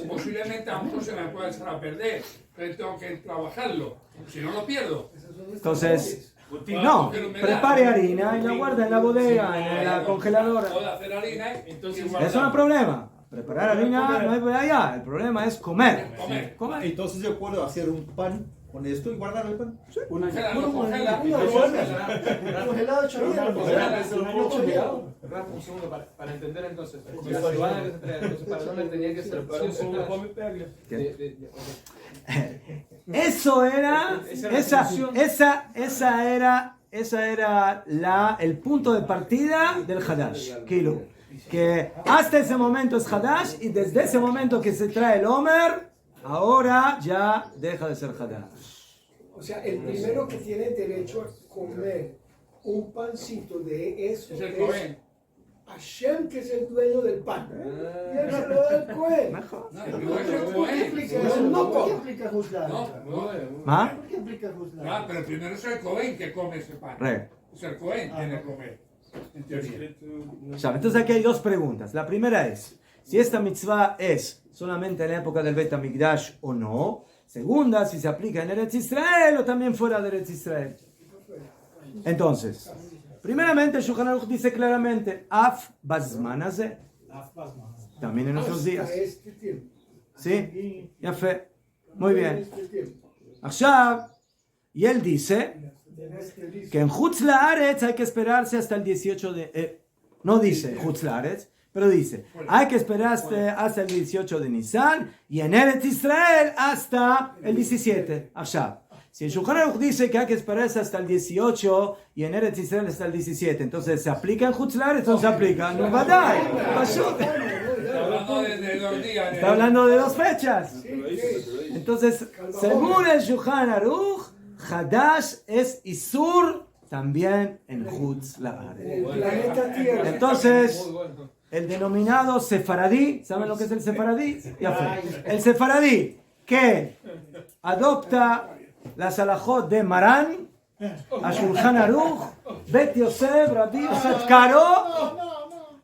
S4: posiblemente a muchos se me puede echar a perder, pero tengo que trabajarlo, si no lo pierdo.
S1: Entonces, no, prepare harina y la guarda en la bodega, en la congeladora.
S4: Puedo hacer harina, entonces
S1: Eso no es problema. Preparar harina no hay por allá. El problema es comer. Comer.
S5: Entonces yo puedo hacer un pan con esto y guardar el pan.
S4: congela.
S5: Congelado hecho vida.
S6: Un segundo, para entender entonces. Entonces, para no tenía que ser
S1: Eso era, esa era el punto de partida del Hadash. Kilo. Que hasta ese momento es Hadash y desde ese momento que se trae el Omer, ahora ya deja de ser Hadash.
S2: O sea, el primero que tiene derecho a comer un pancito de eso
S4: Es el Cohen.
S2: Hashem, que es el dueño del pan. Y él se lo da al Cohen.
S1: Mejor.
S4: No es el Cohen.
S2: No
S5: ¿Por qué
S2: come.
S5: aplica Juzgar?
S1: ¿Ah?
S5: ¿Por qué aplica Juzgar?
S4: Pero primero es el Cohen que come ese pan.
S1: Re.
S4: Es el Cohen tiene que comer, en teoría.
S1: Ya, entonces aquí hay dos preguntas. La primera es, si esta mitzvah es solamente en la época del Bet HaMikdash o no. Segunda, si se aplica en Eretz Israel o también fuera de Eretz Israel. Entonces, primeramente, Shulchan Aruch dice claramente, Af Bazman Hazeh, también en nuestros días.
S2: Hasta este tiempo.
S1: ¿Sí? Ya fe. Muy bien.
S2: Este tiempo.
S1: Ahora, y él dice que en Chutz La'aretz hay que esperarse hasta el 18 de... no dice Chutz La'aretz, pero dice, hay que esperarse hasta el 18 de Nisan y en Eretz Israel hasta el 17. Ahora, si el Shulchan Aruch dice que hay que esperarse hasta el 18 y en Eretz Israel hasta el 17, entonces ¿se aplica en Chutz La'aretz o no se aplica? No va a dar.
S4: Hablando de 2 días.
S1: Está hablando de 2 fechas. Entonces, según el Shulchan Aruch, Hadash es Isur también en Chutz La'aretz.
S2: Planeta Tierra.
S1: Entonces, el denominado sefaradí, ¿saben lo que es el sefaradí? Ya fue. El sefaradí que adopta las halajot de Marán, a Shulchan Aruch, Bet Yosef, Rabbi Yosef Karo.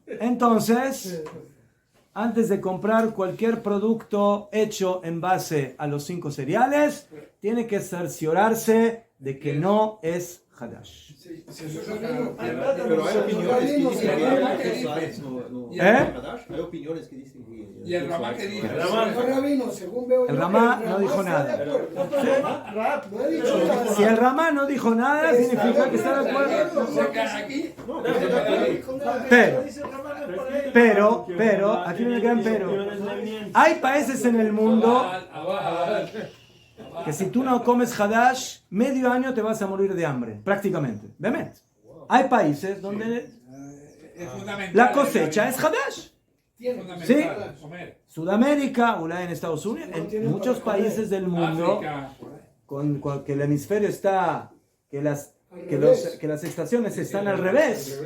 S1: Entonces, antes de comprar cualquier producto hecho en base a los 5 cereales, tiene que cerciorarse de que no es Hadash.
S5: Pero hay opiniones que dicen que hay opiniones que dicen que...
S4: Y el Ramá que dice.
S2: Rabino, según veo yo,
S1: El Ramá no dijo nada.
S2: No he dicho nada.
S1: Si el Ramá no dijo nada, significa que está de acuerdo.
S4: Aquí.
S1: Pero, aquí viene el gran pero. Hay países en el mundo que si tú no comes Hadash, medio año te vas a morir de hambre, prácticamente. Bemet. Hay países donde la cosecha es Hadash. Sí. Sudamérica, o en Estados Unidos, en muchos países del mundo, con que el hemisferio está, que las estaciones están al revés.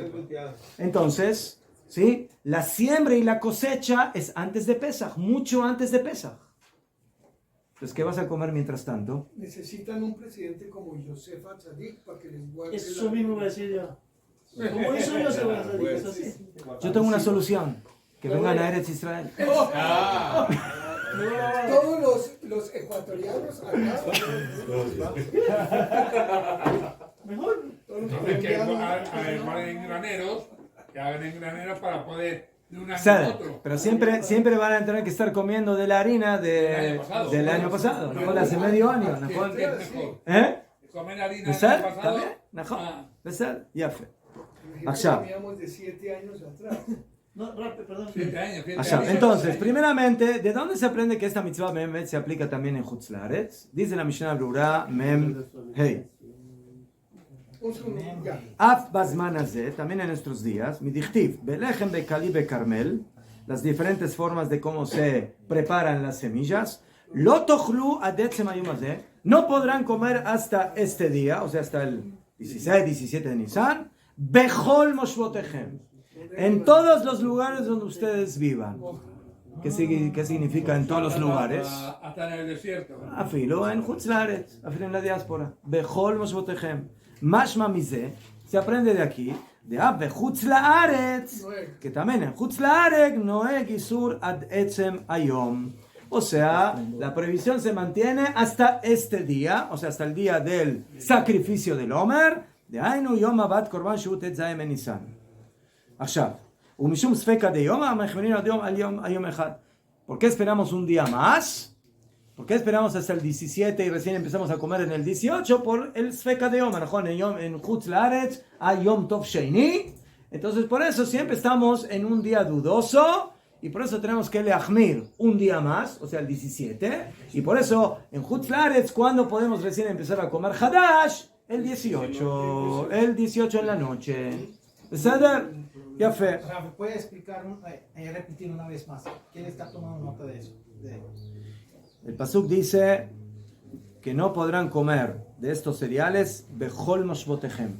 S1: Entonces, ¿sí? La siembra y la cosecha es antes de Pesaj, mucho antes de Pesaj. Entonces, ¿qué vas a comer mientras tanto?
S2: Necesitan un presidente como Yosef Atzadik para que les guarde
S5: Eso mismo voy a decir yo. Como hizo Yosef Atzadik, es así.
S1: Yo tengo una solución. Que vengan a Eretz Israel.
S2: Todos los ecuatorianos acá.
S5: Mejor.
S4: Que hagan graneros, para poder de un año a
S1: ¿Sabe?
S4: otro.
S1: Pero siempre van a tener que estar comiendo de la harina del año pasado. ¿No? Hace medio año. ¿No? ¿Eh?
S4: Comer harina del
S1: ¿Besar?
S4: año
S1: ¿Está
S4: pasado.
S1: bien? ¿Najón? ¿Besar? Ya fue.
S2: Imagínate, comíamos de 7 años atrás.
S5: No, rápido, perdón.
S4: 7 años.
S1: Allá. Entonces, primeramente, ¿de dónde se aprende que esta mitzvah Mem se aplica también en Chutz La'aretz? Dice la Mishnah Brura Mem Hey.
S2: Un segundo, ya.
S1: Af Bazman Hazeh, también en nuestros días, Midichtiv, Belechem Bekali Bekarmel, las diferentes formas de cómo se preparan las semillas, Lo tochlu adetzem hayom hazeh, no podrán comer hasta este día, o sea, hasta el 16, 17 de Nisan, Bechol Moshvotechem, en todos los lugares donde ustedes vivan. ¿Qué significa en todos los lugares?
S4: Hasta en el desierto.
S1: Afilo en Chutz La'aretz, afilo en la diáspora. Bechol Moshvotechem. Mashma Mizeh, se aprende de aquí, De Ave Chutz Laaretz, que también en Chutz Laaretz Noeg Isur ad Etzem Ayom. O sea, la prohibición se mantiene hasta este día, o sea, hasta el día del sacrificio del Omer, de Ainu Yom Abad Korban Shut Etzaim en Nisan. עכשיו, ומשום ספקא דיומא, המחמירין על יום אחד. ¿Por qué esperamos un día más? ¿Por qué esperamos hasta el 17 y recién empezamos a comer en el 18? Por el Sfeka de Yom, en Chutz Laaretz hay Yom Tov Sheini. Entonces por eso siempre estamos en un día dudoso y por eso tenemos que leachmir un día más, o sea el 17. Y por eso en Chutz Laaretz, ¿cuándo podemos recién empezar a comer Hadash? El 18 en la noche. ¿Sader? Ya fe.
S3: Rafa, ¿puede explicar, repetir una vez más? ¿Quién está tomando nota de eso?
S1: El pasuk dice que no podrán comer de estos cereales bechol mashvotechem,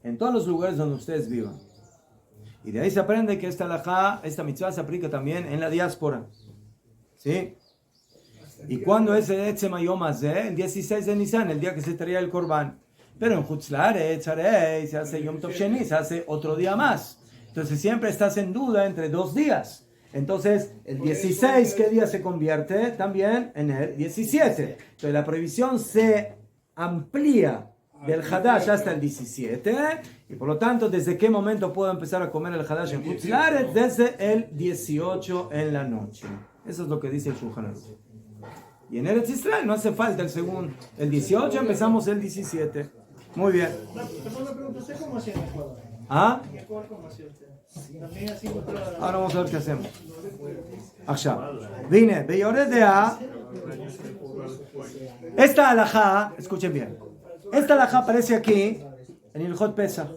S1: en todos los lugares donde ustedes vivan. Y de ahí se aprende que esta halajá, esta mitzvah se aplica también en la diáspora. ¿Sí? ¿Y cuándo es el Etzem Hayom Hazeh? El 16 de Nisan, el día que se traía el Korban. Pero en Chutz Laaretz se hace Yom Tov Sheni, se hace otro día más. Entonces siempre estás en duda entre 2 días. Entonces, el 16, ¿qué día se convierte? También en el 17. Entonces, la prohibición se amplía del Hadash hasta el 17. Y por lo tanto, ¿desde qué momento puedo empezar a comer el Hadash en Chutz Laaretz? Desde el 18 en la noche. Eso es lo que dice el Shulchan Aruch. Y en Eretz Israel no hace falta el 18, empezamos el 17. Muy bien.
S3: ¿Usted cómo hacía en Ecuador?
S1: ¿Ah?
S3: ¿En Ecuador cómo hacía usted? También así controla.
S1: Ahora vamos a ver qué hacemos. Allá. Vine, Beyoredea. Esta halajá, escuchen bien. Esta halajá aparece aquí en Ilhot Pesach.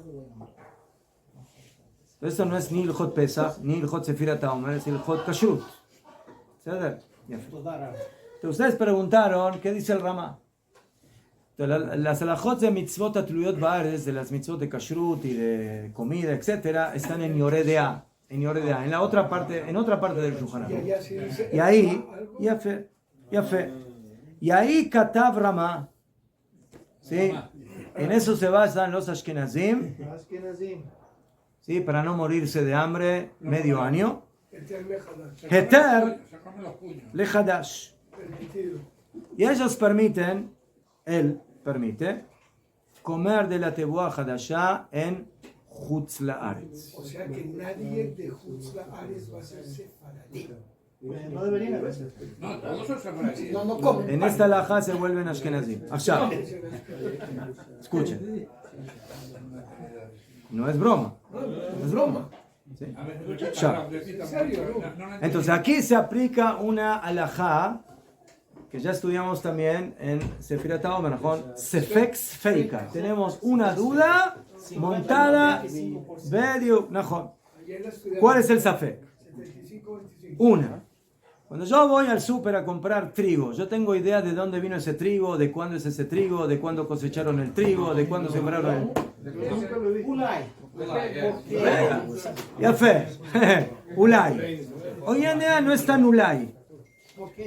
S1: Pero esto no es ni Ilhot Pesach, ni Ilhot Sefirat HaOmer, es Ilhot Kashrut. ¿Sabes? Entonces, ustedes preguntaron, ¿qué dice el Rama? Las halajot de mitzvot atluyot ba'aretz, de las mitzvot de kashrut y de comida, etcétera, están en Yoredea, en la otra parte, del Shulchan Aruch. Y ahí, ya fe, y ahí Katav Rama, ¿sí? En eso se basan los Ashkenazim, ¿sí? Para no morirse de hambre medio año. Heter lechadash. Y ellos permiten, él permite, comer de la tebuá hadashá en Chutz Laaretz.
S2: O sea que nadie de Chutz Laaretz va a ser sefaradí.
S3: No deberían a veces.
S4: No, todos son sefaradíes.
S2: No comen.
S1: En esta halajá se vuelven ashkenazim. Allá. Escuchen. No es broma.
S2: Es broma.
S1: ¿Sí?
S4: Ya.
S1: Entonces aquí se aplica una halajá que ya estudiamos también en Sefirat HaOmer, Sefek Sfeika. Tenemos una duda montada. ¿Cuál es el Safek? Una. Cuando yo voy al súper a comprar trigo, yo tengo idea de dónde vino ese trigo, de cuándo es ese trigo, de cuándo cosecharon el trigo, de cuándo sembraron el...
S3: Ulay.
S1: Ya fe. Ulay. Hoy en día no es tan Ulay.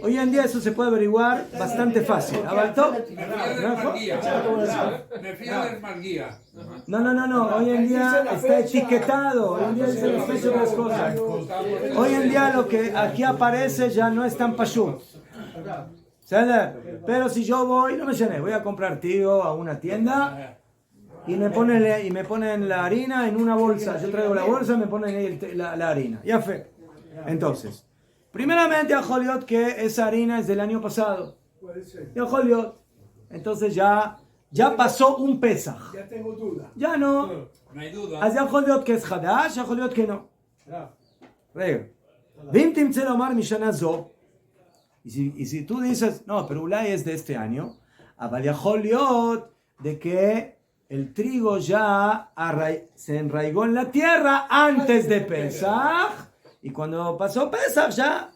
S1: Hoy en día eso se puede averiguar bastante fácil. ¿Abaltó?
S4: Me fío del Marguía.
S1: No. Hoy en día está etiquetado. Hoy en día dice los precios de las cosas. Hoy en día lo que aquí aparece ya no es tan pashut. Pero si yo voy, no me llené, voy a comprar trigo a una tienda y me ponen la harina en una bolsa. Yo traigo la bolsa y me ponen ahí la harina. Ya fe. Entonces, primeramente a Joliot que esa harina es del año pasado.
S2: Puede ser.
S1: Y a Joliot. Entonces ya pasó un Pesach.
S2: Ya tengo duda.
S1: Ya no.
S4: No hay duda.
S1: אז יכול להיות que es חדש, יכול להיות que no. רגע. ואם תמצא לומר משנה זו, y si tú dices, no, pero אולי es de este año, אבל יכול להיות de que el trigo ya se enraigó en la tierra antes de Pesach, y cuando pasó Pesach ya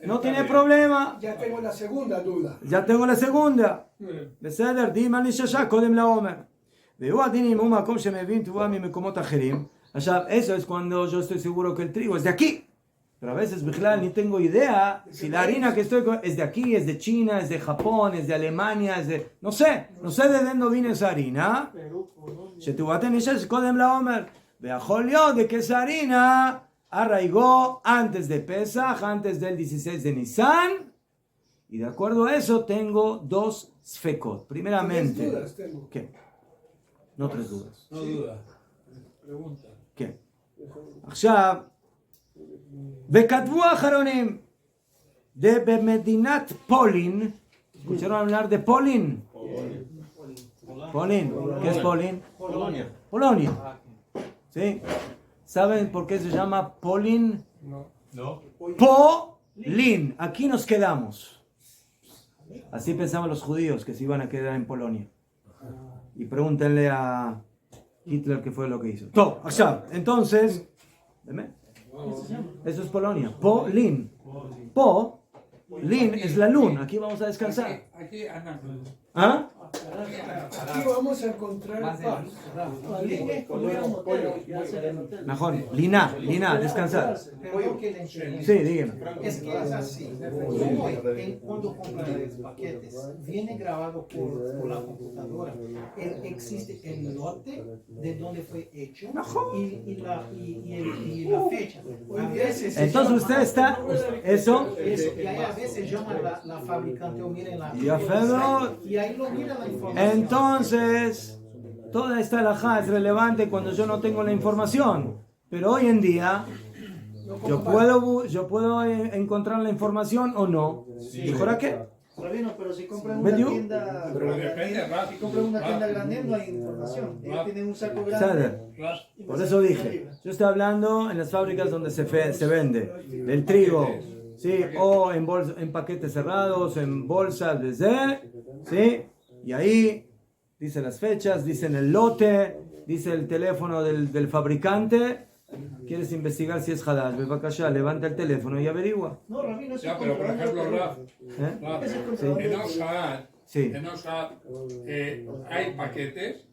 S1: no tiene problema.
S2: Ya tengo la segunda duda.
S1: Ya tengo la segunda. בסדר, דימה לששה קודם לעומר. והוא הדינים הוא מקום שמבין תבואה ממקומות אחרים. עכשיו, eso es cuando yo estoy seguro que el trigo es de aquí. Pero a veces, Bichlal, ni tengo idea si la harina que estoy con es de aquí, es de China, es de Japón, es de Alemania, es de... No sé de dónde viene esa harina. De que esa harina arraigó antes de Pesach, antes del 16 de Nisan. Y de acuerdo a eso tengo dos sfekot. Primeramente...
S2: Tres dudas tengo.
S1: ¿Qué? No tres dudas.
S4: No duda. Pregunta.
S1: ¿Qué? עכשיו, וכתבו האחרונים, במדינת פולין, ¿escucharon hablar de Polin? Polin. ¿Qué es Polin?
S5: Polonia.
S1: Polonia. ¿Sí? ¿Saben por qué se llama Polin?
S6: No.
S1: Polin. Aquí nos quedamos. Así pensaban los judíos que se iban a quedar en Polonia. Y pregúntenle a Hitler qué fue lo que hizo. Todo, entonces, eso es Polonia. Polin. Polin es la luna. Aquí vamos a descansar.
S4: Aquí andamos.
S1: ¿Ah?
S2: Aquí vamos a encontrar paz.
S1: Mejor, Lina, descansar.
S3: Perdón que le entendí.
S1: Sí, dígame.
S3: Es que es así. Como cuando compras los paquetes, viene grabado por la computadora. Existe el lote de donde fue hecho y la fecha. A veces
S1: Entonces usted está... Eso.
S3: y ahí a veces llaman la fabricante o miren la...
S1: Ya, Pedro.
S3: Y ahí lo mira la información.
S1: Entonces, toda esta alajá es relevante cuando yo no tengo la información. Pero hoy en día, yo puedo encontrar la información o no. ¿Mejor qué?
S7: Rabino, pero si compran
S1: ¿Ves
S7: una
S1: yo?
S7: tienda,
S4: Pero depende, Raf.
S7: si compran una tienda grande no hay información. Ellos tienen un saco grande.
S1: ¿Sabe? Por eso dije, yo estoy hablando en las fábricas donde se vende del trigo, ¿sí? O en paquetes cerrados, en bolsas, ¿sí? Y ahí dice las fechas, dicen el lote, dice el teléfono del fabricante. ¿Quieres investigar si es Hadash? Ve para allá, levanta el teléfono y averigua.
S7: No, Rabino,
S4: Ya, pero por ejemplo, Raf,
S1: Sí.
S4: en Osad,
S1: Sí.
S4: hay paquetes,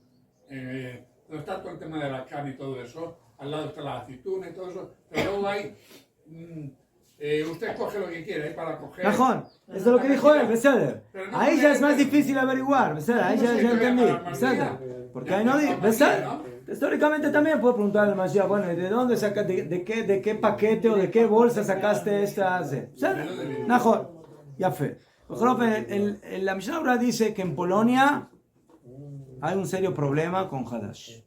S4: no está todo el tema de la carne y todo eso, al lado está la aceituna y todo eso, pero luego hay, usted coge lo que quiere, hay para coger.
S1: Najón, eso es lo que dijo él, Beseder. Ahí ya es más difícil averiguar, Beseder, ahí ya entendí, Beseder. Porque ahí no dice, Beseder. Históricamente también puedo preguntar al Mashiach, bueno, ¿de dónde sacaste, de qué paquete o de qué bolsa sacaste estas? Najón, ya fue. La Mishnah Berurah dice que en Polonia hay un serio problema con Hadash.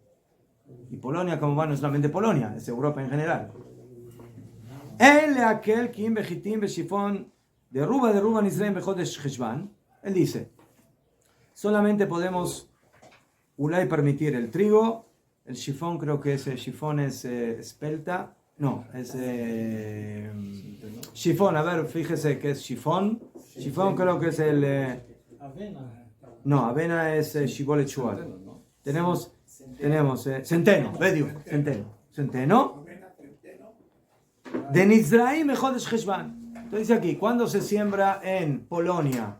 S1: Y Polonia, como va, no es solamente Polonia, es Europa en general. Él aquel quien vejitim beshifón de ruba en Israel bejodesh Heshvan. Él dice, solamente podemos ulay permitir el trigo, el shifón creo que ese shifón es espelta, no, es shifón, a ver, fíjese que es shifón. Shifón creo que es el... no, avena es shibolet shuar. Tenemos centeno, vedio, centeno. De Nizraí Mejodesh Heshvan. Entonces dice aquí, ¿cuándo se siembra en Polonia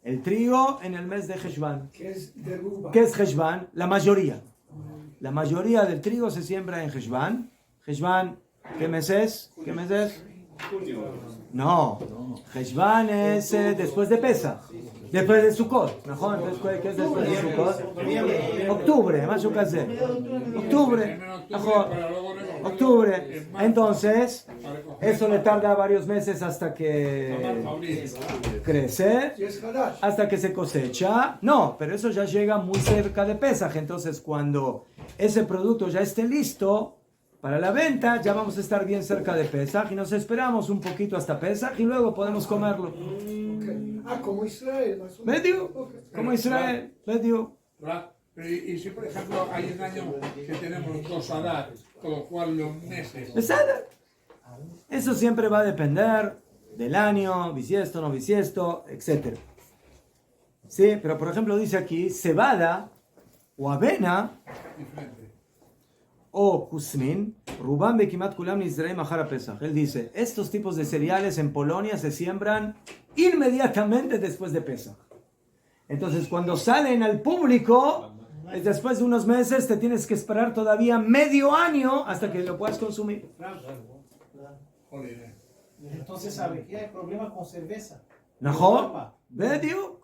S1: el trigo? En el mes de Heshvan.
S2: Que es de Ruba.
S1: ¿Qué es Heshvan? La mayoría. La mayoría del trigo se siembra en Heshvan. Heshvan, ¿qué mes es? ¿Qué mes es? No. Heshvan es después de Pesach. Después de Sukkot. ¿No? Entonces, ¿qué es después de Sukkot? Octubre, más o menos. Octubre. Octubre. Entonces, eso le tarda varios meses hasta que crece, hasta que se cosecha. No, pero eso ya llega muy cerca de Pesaj. Entonces, cuando ese producto ya esté listo para la venta, ya vamos a estar bien cerca de Pesaj y nos esperamos un poquito hasta Pesaj y luego podemos comerlo.
S2: Okay. Como Israel, más o menos.
S1: ¿Medio? Como Israel, medio.
S4: Y si por ejemplo hay un año que tenemos dos Adar, con lo cual los meses...
S1: Eso siempre va a depender del año, bisiesto, no bisiesto, etc. Sí, pero por ejemplo dice aquí, cebada o avena o kusmin, rubam bekimat kulam nizraim achar Pesach. Él dice, estos tipos de cereales en Polonia se siembran inmediatamente después de Pesach. Entonces cuando salen al público, después de unos meses te tienes que esperar todavía medio año hasta que lo puedas consumir.
S4: Jolines.
S3: Entonces, ¿sabe qué? Hay problema con cerveza.
S1: ¿Najo? ¿Vedio?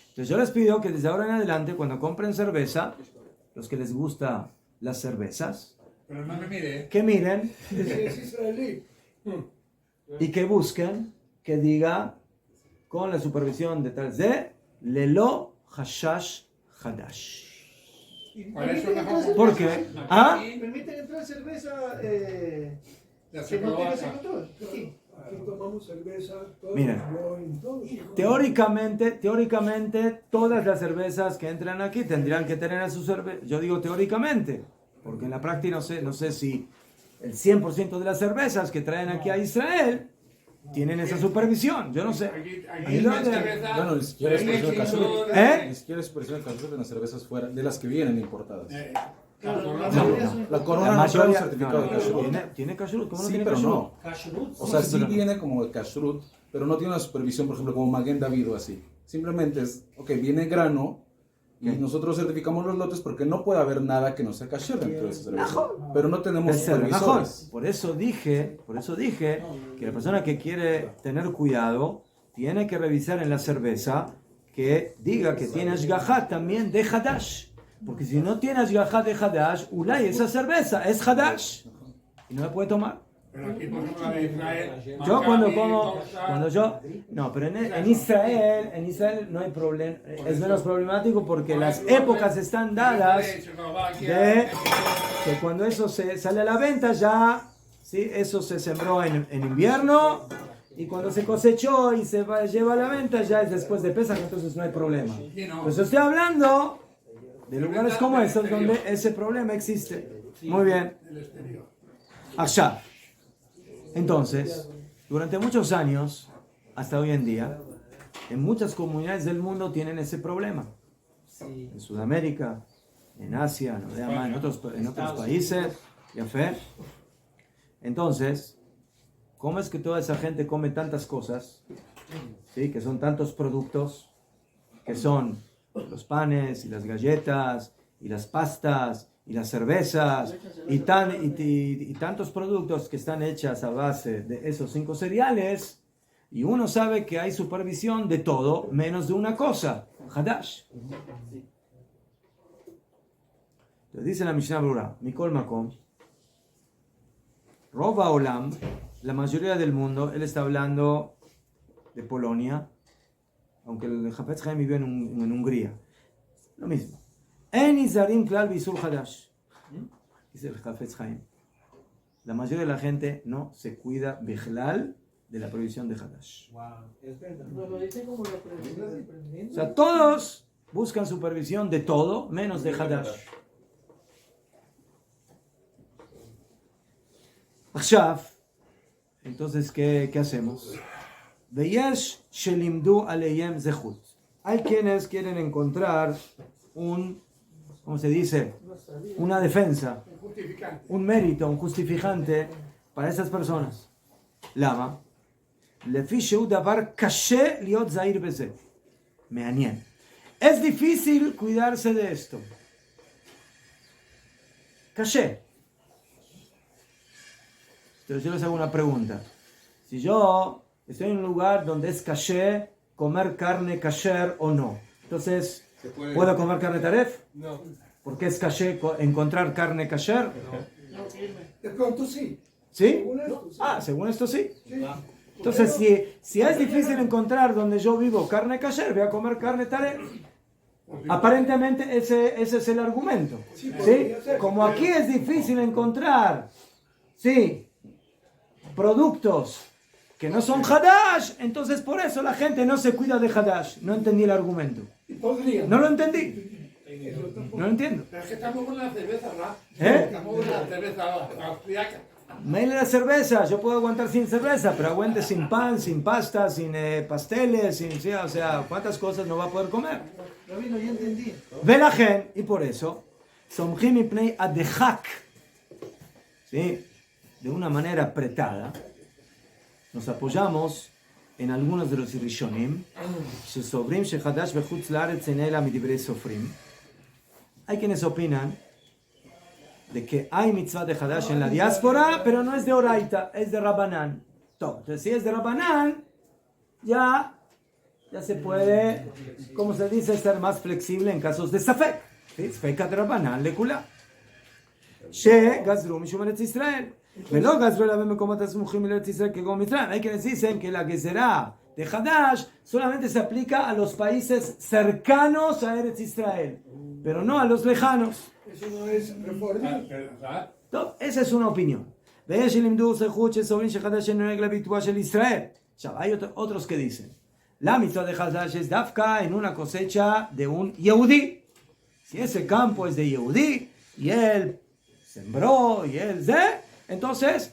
S1: Entonces yo les pido que desde ahora en adelante, cuando compren cerveza, los que les gustan las cervezas,
S4: Pero no me mire.
S1: que miren
S2: Es israelí.
S1: y que busquen que diga con la supervisión de tal de Lelo Hashash Hadash.
S4: Por eso mejor.
S1: ¿Por qué? ¿Ah?
S7: Permiten entrar cerveza
S4: Ya
S7: que
S4: se
S7: no
S4: probó
S7: tenga
S4: acá.
S7: ese control. Sí.
S2: Aquí tomamos cerveza, todos
S1: Miren.
S2: todos.
S1: Teóricamente, todas las cervezas que entran aquí tendrían que tener a su cerveza. Yo digo teóricamente, porque en la práctica no sé si el 100% de las cervezas que traen aquí a Israel tienen esa supervisión. Yo no sé.
S4: Aquí
S1: Ahí
S4: no
S1: lo
S4: hay
S1: de-
S4: cerveza.
S8: Bueno, ni siquiera es
S4: Leche,
S8: por eso
S4: sudor,
S1: ¿Eh?
S8: Ni siquiera es presión de calor de las cervezas fuera, de las que vienen importadas.
S7: Claro,
S4: no,
S7: la
S4: no,
S7: mayoría
S4: no.
S7: son
S8: La
S7: importadas.
S8: corona no trae un certificado de kashrut.
S1: ¿Tiene kashrut? ¿Cómo no
S8: Sí,
S1: tiene
S8: pero
S1: kashrut?
S8: no.
S3: Kashrut.
S8: O sea, sí
S1: pero no.
S8: viene como el kashrut, pero no tiene una supervisión, por ejemplo, como Maguen David o así. Simplemente es, ok, viene grano y nosotros certificamos los lotes porque no puede haber nada que no sea kasher dentro de esa cerveza. Pero no tenemos
S1: Mejor.
S8: supervisores.
S1: Por eso dije que la persona que quiere tener cuidado tiene que revisar en la cerveza que diga que tiene ashgahat también de Hadash. Porque si no tiene ashgahat de Hadash, ulay, esa cerveza es Hadash. Y no la puede tomar.
S4: Pero aquí, por ejemplo, la de Israel.
S1: Yo cuando
S4: Maccabi,
S1: como,
S4: Tosa,
S1: cuando yo, no, pero en Israel no hay problema, es menos problemático porque las épocas están dadas de que cuando eso se sale a la venta ya, ¿sí? Eso se sembró en invierno y cuando se cosechó y se lleva a la venta ya es después de Pesach, entonces no hay problema.
S4: Sí, no.
S1: Pues estoy hablando de lugares como estos donde ese problema existe. Muy bien.
S4: El exterior.
S1: Allá. Entonces, durante muchos años, hasta hoy en día, en muchas comunidades del mundo tienen ese problema. En Sudamérica, en Asia, no de Amán, en otros países, ya fe. Entonces, ¿cómo es que toda esa gente come tantas cosas? ¿Sí? Que son tantos productos, que son los panes y las galletas y las pastas y las cervezas y tantos productos que están hechas a base de esos 5 cereales, y uno sabe que hay supervisión de todo menos de una cosa, Hadash. Entonces dice la Mishnah Brura, Mikol Makom, Rova Olam, la mayoría del mundo, él está hablando de Polonia, aunque el Hafetz Haim vivió en Hungría, lo mismo. En Izarim Klal Bisur Hadash. Dice el Hafetz Haim. La mayoría de la gente no se cuida Bechlal de la prohibición de Hadash.
S3: Wow, es verdad.
S7: No, lo dice como la prohibición del emprendimiento.
S1: O sea, todos buscan supervisión de todo menos de Hadash. Achaf. Entonces, ¿qué hacemos? Veyesh shelimdu aleyem zechut. Hay quienes quieren encontrar ¿cómo se dice? Una defensa,
S4: Justificante.
S1: un mérito, un justificante para esas personas. Lama. Lefi sheu davar kashe liot zair beze. Me'anien. Es difícil cuidarse de esto. Kashe. Entonces yo les hago una pregunta. Si yo estoy en un lugar donde es kashe comer carne kasher o no, entonces, ¿puedo comer carne taref?
S6: No.
S1: Porque es kasher encontrar carne kasher.
S2: De pronto sí.
S1: ¿Sí?
S2: Según esto, sí.
S1: Ah, según esto sí.
S2: Sí.
S1: Entonces, si es difícil encontrar donde yo vivo carne kasher, voy a comer carne taref. Aparentemente ese es el argumento.
S2: Sí,
S1: ¿Sí?
S2: podría ser.
S1: Como aquí es difícil encontrar, sí, productos que no son Hadash, entonces por eso la gente no se cuida de Hadash. No entendí el argumento.
S2: Y podría.
S1: No lo entendí. No lo entiendo.
S4: Pero es que estamos con la cerveza, ¿verdad?
S1: ¿Eh?
S4: Estamos con la cerveza austriaca.
S1: Maile la cerveza, yo puedo aguantar sin cerveza, pero aguante sin pan, sin pasta, sin pasteles, sí, o sea, ¿cuántas cosas no va a poder comer?
S7: Rabino, ya entendí.
S1: Velagen, y por eso, somjim ipnei adechak, ¿sí? De una manera apretada, nos apoyamos en algunos de los Rishonim, שסוברים שחדש בחוץ לארץ אינה אלא מדברי סופרים. Hay quienes opinan de que hay mitzvah de Hadash en la diáspora, pero no es de Oraita, es de Rabanán. Entonces, si es de Rabbanán, ya se puede, como se dice, ser más flexible en casos de Safek. Safek de Rabbanán le kula. שגזרו משום ארץ ישראל, ולא גזרו אלא במקומות הסמוכים לארץ ישראל כגון מצרים. Hay quienes dicen que la gezerá de Hadash solamente se aplica a los países cercanos a Eretz Israel, pero no a los lejanos.
S2: Eso no es reforma.
S1: טוב, esa es una opinión. ויש שלימדו זכות שסוברים שחדש שנוהג לביטויה של ישראל. עכשיו, hay otros que dicen, la mitzvah de Hadash es dafka en una cosecha de un Yehudí. Si ese campo es de Yehudí y él sembró y él entonces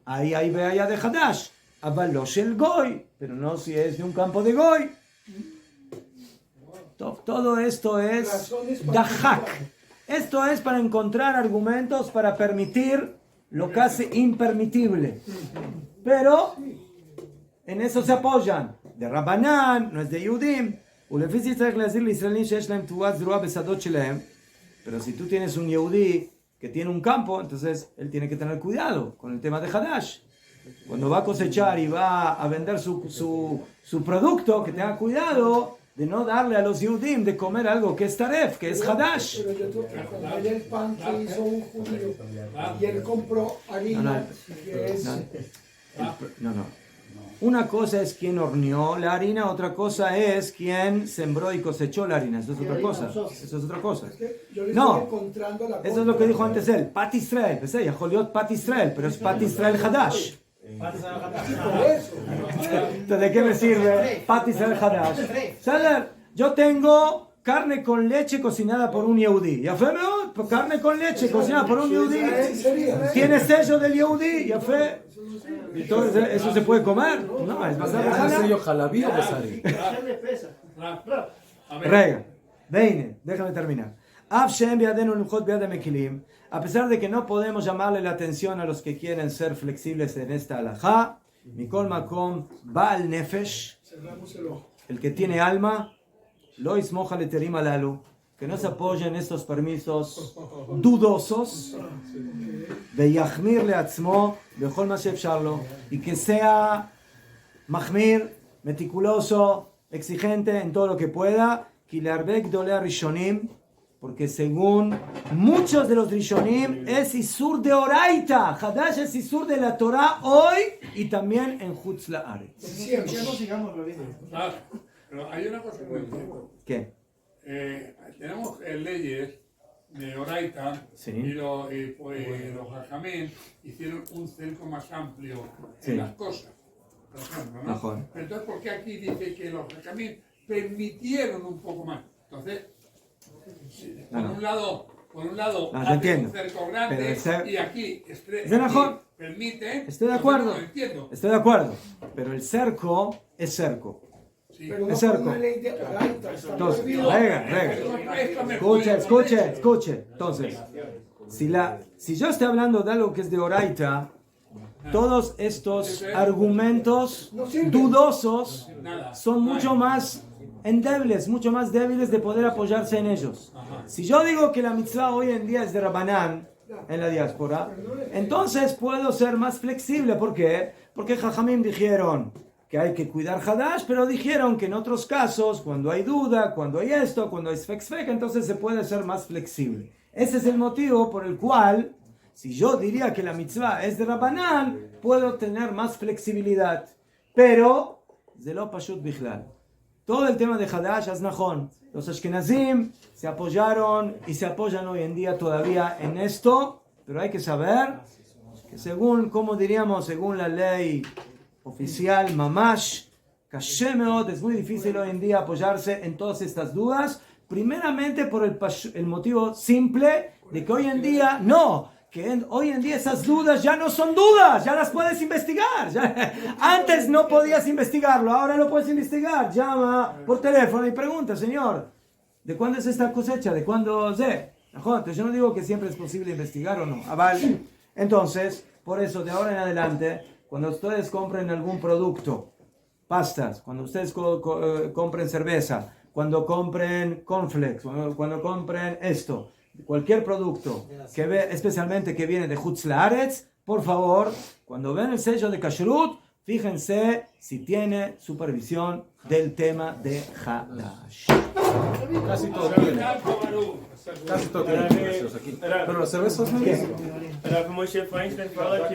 S1: ahí hay veaya de Hadash, avalosh el goy, pero no si es de un campo de goy. Todo esto es dahak. Esto es para encontrar argumentos para permitir lo casi impermitible, pero en eso se apoyan. De Rabbanán, no es de Yehudim. Pero si tú tienes un Yehudí que tiene un campo, entonces él tiene que tener cuidado con el tema de Hadash. Cuando va a cosechar y va a vender su producto, que tenga cuidado de no darle a los Yehudim de comer algo que es taref, que es Hadash.
S2: Pero yo tengo que comer el pan que hizo un judío y él compró harina que es...
S1: No. Una cosa es quien horneó la harina, otra cosa es quien sembró y cosechó la harina. Eso es otra cosa. Eso es otra cosa.
S2: Yo le
S1: No,
S2: estoy encontrando la
S1: eso es lo que dijo antes él. Pat Israel. Pensé, ya joliot Pat Israel, pero es Pat Israel Hadash.
S2: por eso.
S1: Entonces, ¿de qué me sirve Pat Israel Hadash? ¿Sabes? Yo tengo carne con leche cocinada por un Yehudí. Ya fue, ¿no? Carne con leche cocinada por un Yehudí. Tiene sello del Yehudí. Ya fue. Entonces, ¿eso se puede comer? No, es basar
S8: ¿Es
S1: en
S8: sello jalabí o besari?
S1: Rega, Veine, déjame terminar. A pesar de que no podemos llamarle la atención a los que quieren ser flexibles en esta halajá, Mikol Makom Baal Nefesh, el que tiene alma, lo ismoja leterim alalu, que no se apoyen en estos permisos dudosos, ויחמיר לעצמו בכל מה שאפשר לו, y que sea מחמיר, meticuloso, exigente en todo lo que pueda, כי להרבה גדולי הראשונים, porque según muchos de los rishonim es isur de oraita, Hadash es isur de la Torah hoy y también en Chutz La'aretz.
S4: Pero hay una cosa muy importante.
S1: ¿Qué?
S4: Tenemos leyes de Oraita,
S1: Sí.
S4: y los Jajamín hicieron un cerco más amplio
S1: Sí.
S4: en las cosas, por ejemplo, ¿no?
S1: Mejor.
S4: Entonces, ¿por qué aquí dice que los Jajamín permitieron un poco más? Entonces, por un lado
S1: No, te
S4: hace
S1: entiendo.
S4: un cerco grande
S1: Pero
S4: y aquí
S1: mejor.
S4: permite.
S1: Estoy de acuerdo.
S4: No entiendo.
S1: Estoy de acuerdo. Pero el cerco es cerco.
S4: Sí.
S2: Pero no
S1: Es
S2: por
S1: cerco.
S2: una ley de oraita, está
S1: Entonces,
S2: prohibido.
S1: rega. Escuche. Entonces, si yo estoy hablando de algo que es de oraita, todos estos argumentos dudosos son mucho más endebles, mucho más débiles de poder apoyarse en ellos. Si yo digo que la mitzvah hoy en día es de Rabbanán en la diáspora, entonces puedo ser más flexible. ¿Por qué? Porque Jajamim dijeron que hay que cuidar Hadash, pero dijeron que en otros casos, cuando hay duda, cuando hay esto, cuando hay sfek, entonces se puede ser más flexible. Ese es el motivo por el cual, si yo diría que la mitzvah es de Rabbanán, puedo tener más flexibilidad. Pero, Zelo Pashut Bichlal. Todo el tema de Hadash es Najón. Los Ashkenazim se apoyaron y se apoyan hoy en día todavía en esto, pero hay que saber que según, como diríamos, según la ley oficial, mamash, kashe meod, es muy difícil hoy en día apoyarse en todas estas dudas, primeramente por el motivo simple de que hoy en día hoy en día esas dudas ya no son dudas, ya las puedes investigar. Antes no podías investigarlo, ahora lo puedes investigar. Llama por teléfono y pregunta, señor, ¿de cuándo es esta cosecha? ¿De cuándo sé? Entonces yo no digo que siempre es posible investigar o no. Entonces, por eso de ahora en adelante, cuando ustedes compren algún producto, pastas, cuando ustedes compren cerveza, cuando compren cornflakes, cuando compren esto, cualquier producto especialmente que viene de Chutz La'aretz, por favor, cuando ven el sello de Kashrut, Fíjense si tiene supervisión del tema de Hadash.
S8: Casi todo tiene. Casi todo tiene precios aquí. Pero las cervezas no.
S9: Rav Moshe Feinstein fala que